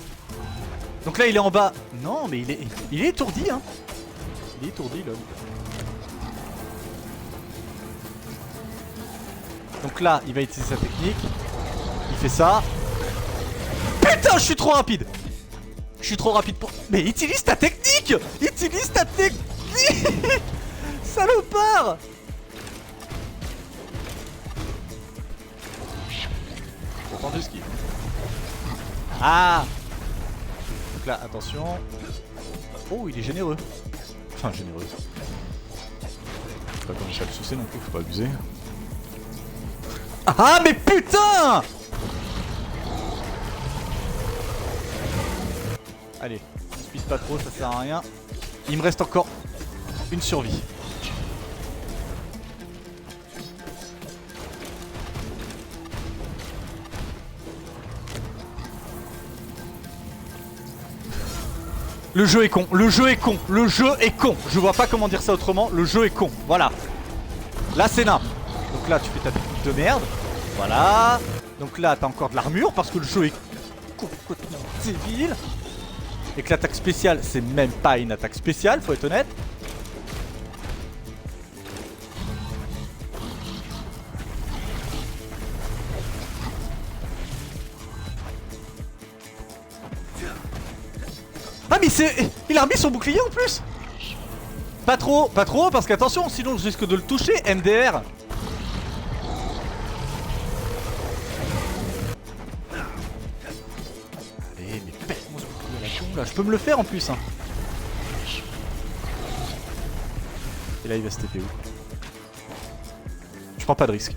Donc là, il est en bas. Non, mais il est étourdi, hein. Il est étourdi, là. Donc là, il va utiliser sa technique. Il fait ça. Putain, je suis trop rapide. Je suis trop rapide pour... Mais utilise ta technique. Utilise ta technique. Salopard. Faut tenter ce qu'il... Ah. Donc là, attention. Oh, il est généreux. Enfin, généreux. Faut pas commencer à le sucer non plus, faut pas abuser. Ah, mais putain! Allez, speed pas trop, ça sert à rien. Il me reste encore une survie. Le jeu est con, le jeu est con, le jeu est con. Je vois pas comment dire ça autrement, le jeu est con. Voilà. Là c'est nimp. Donc là tu fais ta technique de merde. Voilà. Donc là t'as encore de l'armure parce que le jeu est complètement débile. Et que l'attaque spéciale c'est même pas une attaque spéciale, faut être honnête. Ah mais c'est... Il a remis son bouclier en plus. Pas trop, parce qu'attention, sinon je risque de le toucher, MDR. Allez, mais pète-moi ce bouclier à la con là, je peux me le faire en plus hein. Et là il va se TP où? Je prends pas de risque.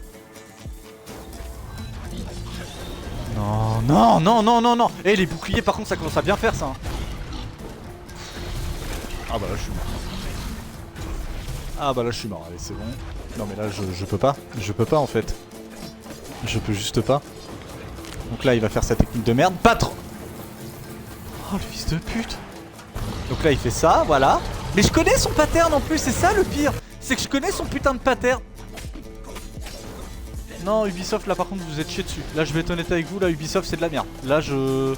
Non, non, non, non, non, non. Eh les boucliers par contre ça commence à bien faire ça hein. Ah bah là je suis mort. Ah bah là je suis mort, allez c'est bon. Non mais là je peux pas. Je peux pas en fait. Je peux juste pas. Donc là il va faire sa technique de merde. Pas trop. Oh le fils de pute. Donc là il fait ça, voilà. Mais je connais son pattern en plus, c'est ça le pire. C'est que je connais son putain de pattern. Non Ubisoft là par contre vous êtes chiés dessus. Là je vais être honnête avec vous, là Ubisoft c'est de la merde. Là je...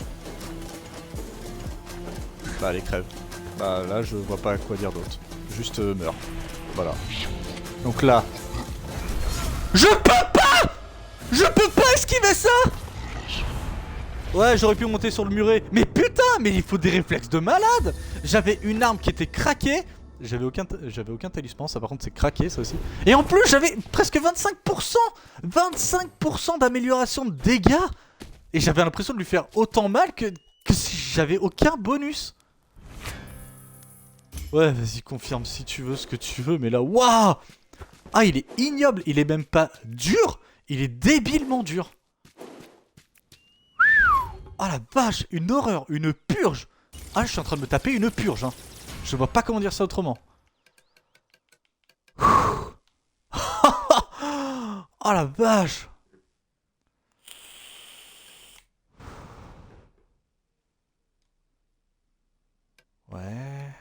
Bah allez crève. Bah là je vois pas quoi dire d'autre. Juste meurs. Voilà. Donc là... Je peux pas. Je peux pas esquiver ça. Ouais j'aurais pu monter sur le muret. Mais putain, mais il faut des réflexes de malade. J'avais une arme qui était craquée. J'avais aucun talisman, ça par contre c'est craqué ça aussi. Et en plus j'avais presque 25%. 25% d'amélioration de dégâts. Et j'avais l'impression de lui faire autant mal que si j'avais aucun bonus. Ouais, vas-y, confirme si tu veux ce que tu veux, mais là, waouh! Ah, il est ignoble, il est même pas dur, il est débilement dur. Ah la vache, une horreur, une purge. Ah, je suis en train de me taper une purge, hein. Je vois pas comment dire ça autrement. Oh la vache! Ouais.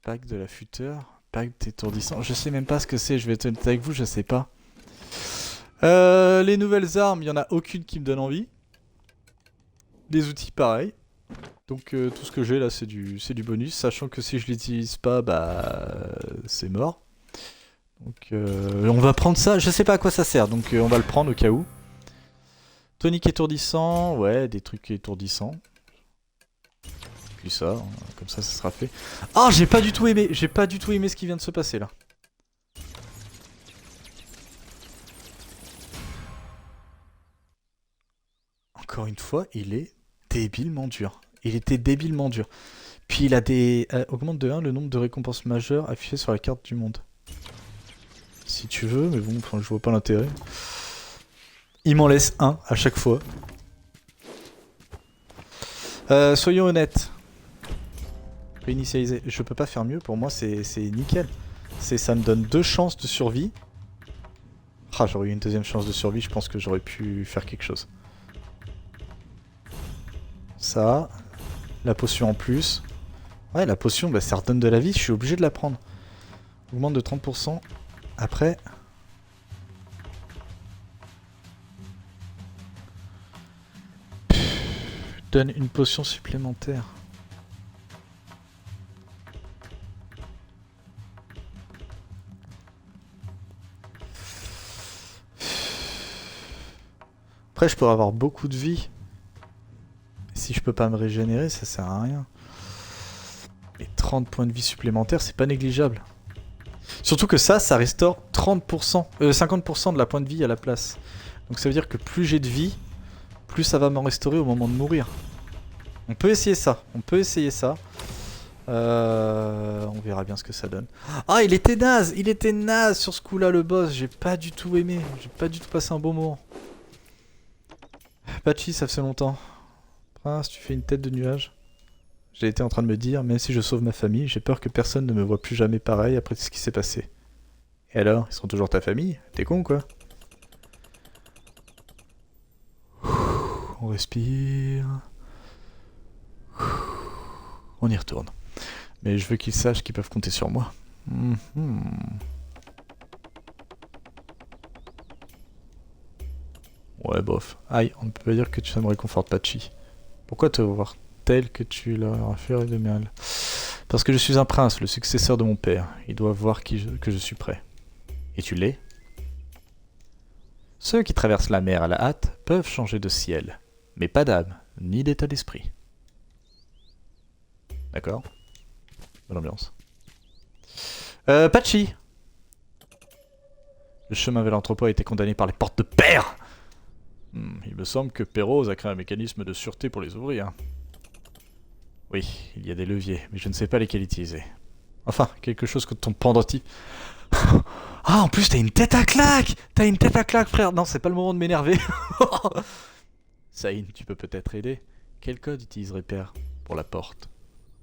Pack de la futeur. Pack d'étourdissant. Je sais même pas ce que c'est, je vais être honnête avec vous, je sais pas. Les nouvelles armes, il y en a aucune qui me donne envie. Les outils, pareil. Donc tout ce que j'ai là, c'est du bonus. Sachant que si je l'utilise pas, bah c'est mort. Donc on va prendre ça. Je sais pas à quoi ça sert, donc on va le prendre au cas où. Tonique étourdissant. Ouais, des trucs étourdissants. Puis ça, hein, comme ça sera fait. Ah, j'ai pas du tout aimé ce qui vient de se passer là. Encore une fois, il est débilement dur. Il était débilement dur. Puis il a des... augmente de 1 le nombre de récompenses majeures affichées sur la carte du monde. Si tu veux, mais bon, je vois pas l'intérêt. Il m'en laisse un à chaque fois. Soyons honnêtes. Réinitialiser. Je peux pas faire mieux, pour moi c'est nickel. Ça me donne 2 chances de survie. Ah, j'aurais eu une deuxième chance de survie, je pense que j'aurais pu faire quelque chose. Ça. La potion en plus. Ouais, la potion, bah, ça redonne de la vie, je suis obligé de la prendre. Augmente de 30%. Après... donne une potion supplémentaire. Après, je pourrais avoir beaucoup de vie. Si je peux pas me régénérer, ça sert à rien. Et 30 points de vie supplémentaires, c'est pas négligeable. Surtout que ça restaure 30%, 50% de la point de vie à la place. Donc ça veut dire que plus j'ai de vie, plus ça va m'en restaurer au moment de mourir. On peut essayer ça, on verra bien ce que ça donne. Ah, il était naze sur ce coup-là, le boss. J'ai pas du tout aimé, j'ai pas du tout passé un bon moment. Patchy, ça fait longtemps. Prince, tu fais une tête de nuage. J'ai été en train de me dire, même si je sauve ma famille, j'ai peur que personne ne me voit plus jamais pareil après ce qui s'est passé. Et alors, ils seront toujours ta famille? T'es con, quoi? On respire. On y retourne. Mais je veux qu'ils sachent qu'ils peuvent compter sur moi. Ouais, bof. Aïe, on ne peut pas dire que ça me réconforte, Patchy. Pourquoi te voir tel que tu leur as fait de mal? Parce que je suis un prince, le successeur de mon père. Ils doivent voir que je suis prêt. Et tu l'es? Ceux qui traversent la mer à la hâte peuvent changer de ciel, mais pas d'âme, ni d'état d'esprit. D'accord? Bonne ambiance. Patchy! Le chemin vers l'entrepôt a été condamné par les portes de Père! Il me semble que Perrose a créé un mécanisme de sûreté pour les ouvriers. Oui, il y a des leviers, mais je ne sais pas lesquels utiliser. Enfin, quelque chose que ton pendentif... Ah, en plus, t'as une tête à claque! T'as une tête à claque, frère! Non, c'est pas le moment de m'énerver. Saïn, tu peux peut-être aider. Quel code utiliserait Père pour la porte?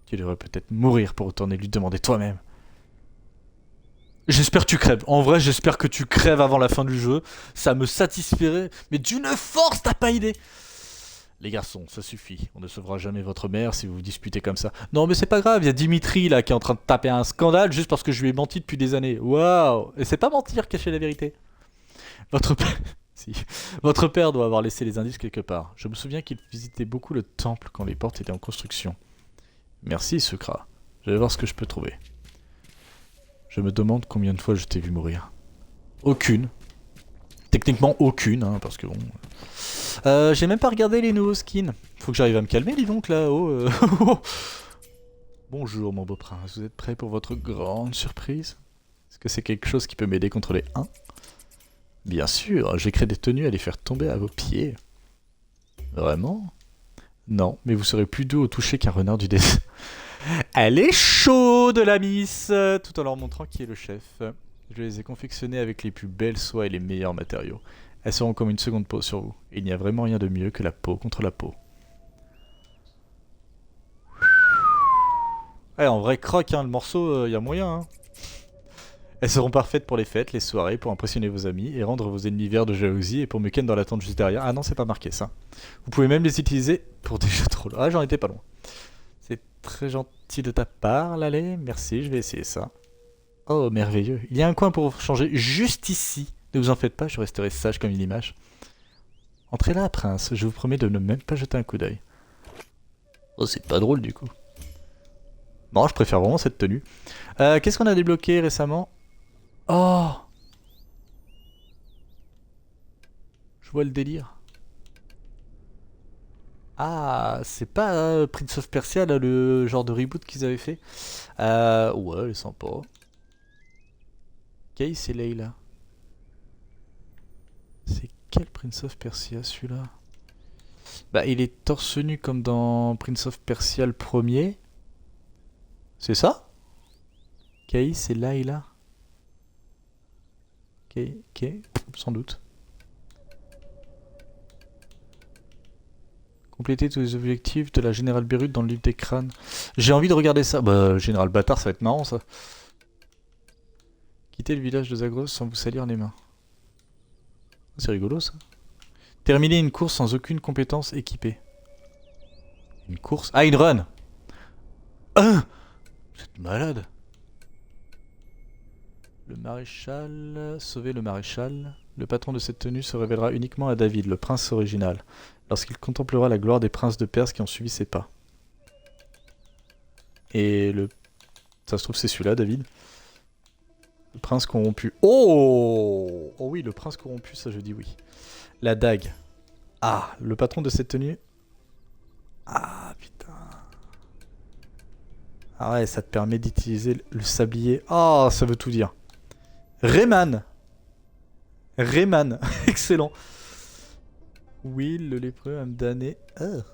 Tu devrais peut-être mourir pour retourner lui demander toi-même. J'espère que tu crèves. En vrai, j'espère que tu crèves avant la fin du jeu. Ça me satisferait. Mais d'une force, t'as pas idée. Les garçons, ça suffit. On ne sauvera jamais votre mère si vous vous disputez comme ça. Non, mais c'est pas grave. Il y a Dimitri là qui est en train de taper un scandale juste parce que je lui ai menti depuis des années. Waouh. Et c'est pas mentir, cacher la vérité. Votre père... si. Votre père doit avoir laissé les indices quelque part. Je me souviens qu'il visitait beaucoup le temple quand les portes étaient en construction. Merci, Sukra. Je vais voir ce que je peux trouver. Je me demande combien de fois je t'ai vu mourir. Aucune. Techniquement aucune, hein, parce que bon... j'ai même pas regardé les nouveaux skins. Faut que j'arrive à me calmer, dis donc, là-haut. Bonjour, mon beau prince. Vous êtes prêt pour votre grande surprise? Est-ce que c'est quelque chose qui peut m'aider contre les 1? Bien sûr, j'ai créé des tenues à les faire tomber à vos pieds. Vraiment? Non, mais vous serez plus doux au toucher qu'un renard du désert. Elle est chaude, la miss, tout en leur montrant qui est le chef. Je les ai confectionnées avec les plus belles soies et les meilleurs matériaux. Elles seront comme une seconde peau sur vous. Il n'y a vraiment rien de mieux que la peau contre la peau. Ouais, en vrai croque, hein, le morceau, y a moyen. Hein. Elles seront parfaites pour les fêtes, les soirées, pour impressionner vos amis et rendre vos ennemis verts de jalousie et pour me ken dans la tente juste derrière. Ah non, c'est pas marqué ça. Vous pouvez même les utiliser pour des jeux de rôle. Ah, j'en étais pas loin. C'est très gentil de ta part, Lalé. Merci, je vais essayer ça. Oh, merveilleux. Il y a un coin pour changer juste ici. Ne vous en faites pas, je resterai sage comme une image. Entrez là, prince. Je vous promets de ne même pas jeter un coup d'œil. Oh, c'est pas drôle du coup. Non, je préfère vraiment cette tenue. Qu'est-ce qu'on a débloqué récemment? Oh! Je vois le délire. Ah, c'est pas Prince of Persia, là, le genre de reboot qu'ils avaient fait. Ouais, elle est sympa. Kay, c'est Layla. C'est quel Prince of Persia, celui-là? Bah, il est torse nu comme dans Prince of Persia le premier. C'est ça? Kai, c'est là et là. Ok, sans doute. Compléter tous les objectifs de la Générale Beirut dans le livre des crânes. J'ai envie de regarder ça. Bah, Général Bâtard, ça va être marrant ça. Quitter le village de Zagros sans vous salir les mains. C'est rigolo ça. Terminer une course sans aucune compétence équipée. Une course? Ah, une run! Ah! Vous êtes malade. Le maréchal... Sauver le maréchal. Le patron de cette tenue se révélera uniquement à David, le prince original, lorsqu'il contemplera la gloire des princes de Perse qui ont suivi ses pas. Et le... Ça se trouve c'est celui-là, David. Le prince corrompu. Oh! Oh oui, le prince corrompu, ça je dis oui. La dague. Ah, le patron de cette tenue. Ah, putain. Ah ouais, ça te permet d'utiliser le sablier. Oh, ça veut tout dire. Rayman. Rayman. Excellent. Will, le lépreux, âme damnée. Ah.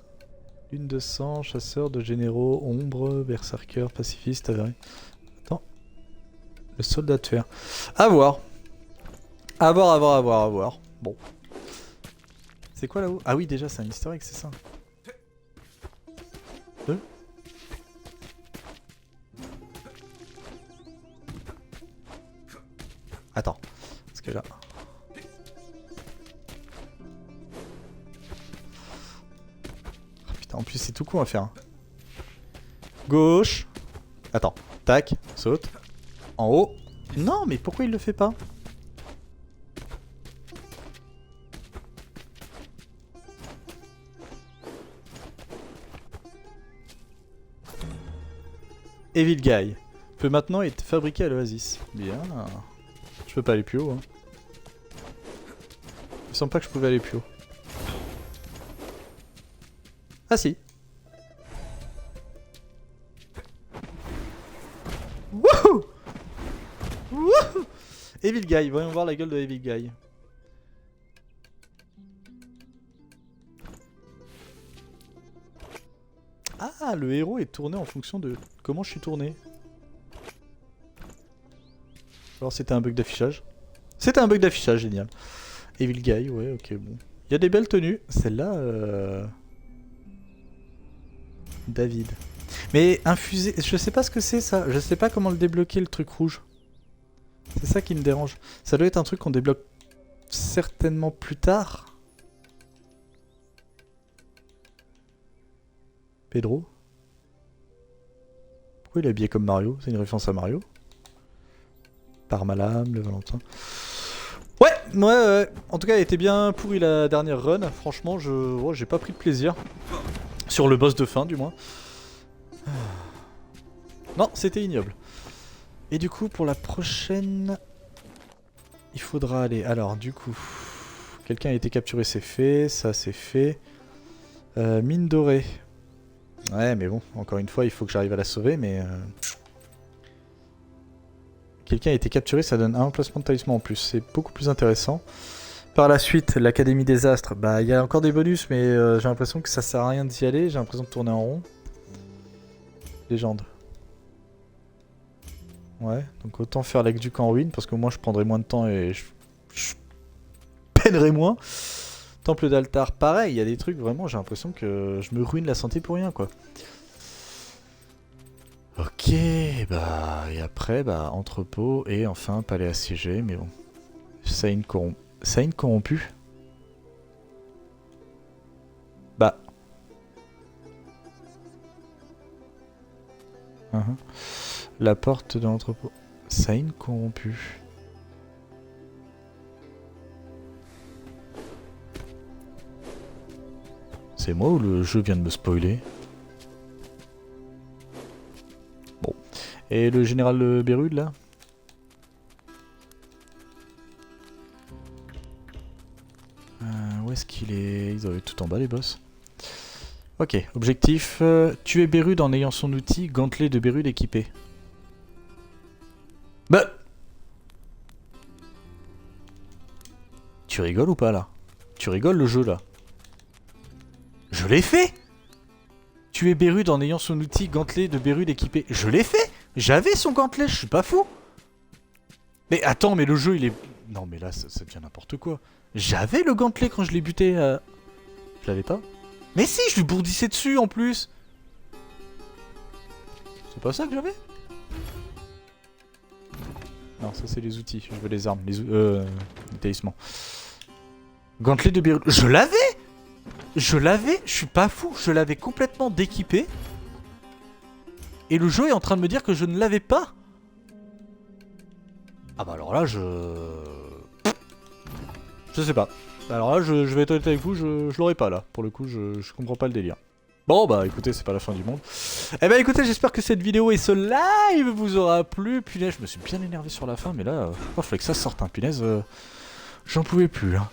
Lune de sang, chasseur de généraux, ombre, berserker, pacifiste, avéré. Attends. Le soldat de fer. À voir. À voir, à voir, à voir, à voir. Bon. C'est quoi là-haut? Ah oui, déjà, c'est un easter egg, c'est ça. Attends. Parce que là... Oh, putain, en plus, c'est tout con à faire. Hein. Gauche. Attends. Tac. Saute. En haut. Non, mais pourquoi il le fait pas? Evil Guy peut maintenant être fabriqué à l'Oasis. Bien. Je peux pas aller plus haut. Hein. Il me semble pas que je pouvais aller plus haut. Ah si. Wouhou! Wouhou! Evil Guy, voyons voir la gueule de Evil Guy. Ah, le héros est tourné en fonction de comment je suis tourné. Alors c'était un bug d'affichage. C'était un bug d'affichage, génial. Evil Guy, ouais, ok, bon. Il y a des belles tenues. Celle-là, David. Mais infusé, je sais pas ce que c'est ça. Je sais pas comment le débloquer, le truc rouge. C'est ça qui me dérange. Ça doit être un truc qu'on débloque certainement plus tard. Pedro. Pourquoi il est habillé comme Mario? C'est une référence à Mario. Parmalam, le Valentin. Ouais. En tout cas, elle était bien pourrie la dernière run. Franchement, j'ai pas pris de plaisir. Sur le boss de fin, du moins. Non, c'était ignoble. Et du coup, pour la prochaine... Il faudra aller... Alors, du coup... Quelqu'un a été capturé, c'est fait. Ça, c'est fait. Mine dorée. Ouais, mais bon, encore une fois, il faut que j'arrive à la sauver, mais... Quelqu'un a été capturé, ça donne un emplacement de talisman en plus. C'est beaucoup plus intéressant. Par la suite, l'Académie des Astres. Bah, il y a encore des bonus, mais j'ai l'impression que ça sert à rien d'y aller. J'ai l'impression de tourner en rond. Légende. Ouais, donc autant faire l'aqueduc en ruine, parce que moi je prendrai moins de temps et je peinerai moins. Temple d'altar, pareil, il y a des trucs vraiment, j'ai l'impression que je me ruine la santé pour rien, quoi. Ok, bah, et après, bah, entrepôt, et enfin, palais assiégé, mais bon. Saïn corrompu. Bah. La porte de l'entrepôt. Saïn corrompu. C'est moi ou le jeu vient de me spoiler? Bon. Et le général Bérud là? Où est-ce qu'il est? Ils doivent être tout en bas les boss. Ok, objectif, tuer Bérud en ayant son outil gantelet de Bérud équipé. Bah! Tu rigoles ou pas là? Tu rigoles le jeu là? Je l'ai fait. Tuer Bérud en ayant son outil gantelet de Bérud équipé. Je l'ai fait. J'avais son gantelet, je suis pas fou. Mais attends, mais le jeu il est... Non mais là ça devient n'importe quoi. J'avais le gantelet quand je l'ai buté. Je l'avais pas. Mais si, je lui bourdissais dessus en plus. C'est pas ça que j'avais? Non, ça c'est les outils. Je veux les armes, les talismans. Gantelet de Bérud. Je l'avais. Je l'avais, je suis pas fou. Je l'avais complètement déquipé. Et le jeu est en train de me dire que je ne l'avais pas. Ah bah alors là, je sais pas. Alors là, je vais être honnête avec vous, je l'aurais pas là. Pour le coup, je comprends pas le délire. Bon bah écoutez, c'est pas la fin du monde. Eh bah écoutez, j'espère que cette vidéo et ce live vous aura plu. Punaise, je me suis bien énervé sur la fin, mais là, il fallait que ça sorte, hein. Punaise, j'en pouvais plus, hein.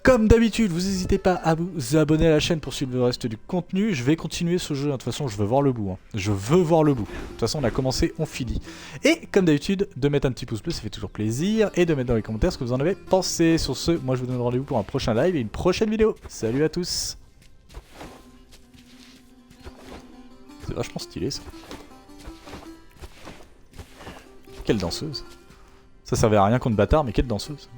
Comme d'habitude, vous n'hésitez pas à vous abonner à la chaîne pour suivre le reste du contenu. Je vais continuer ce jeu, hein. De toute façon je veux voir le bout, hein. Je veux voir le bout. De toute façon on a commencé, on finit. Et comme d'habitude, de mettre un petit pouce bleu, ça fait toujours plaisir. Et de mettre dans les commentaires ce que vous en avez pensé. Sur ce, moi je vous donne rendez-vous pour un prochain live et une prochaine vidéo. Salut à tous. C'est vachement stylé ça. Quelle danseuse. Ça servait à rien contre bâtard, mais quelle danseuse.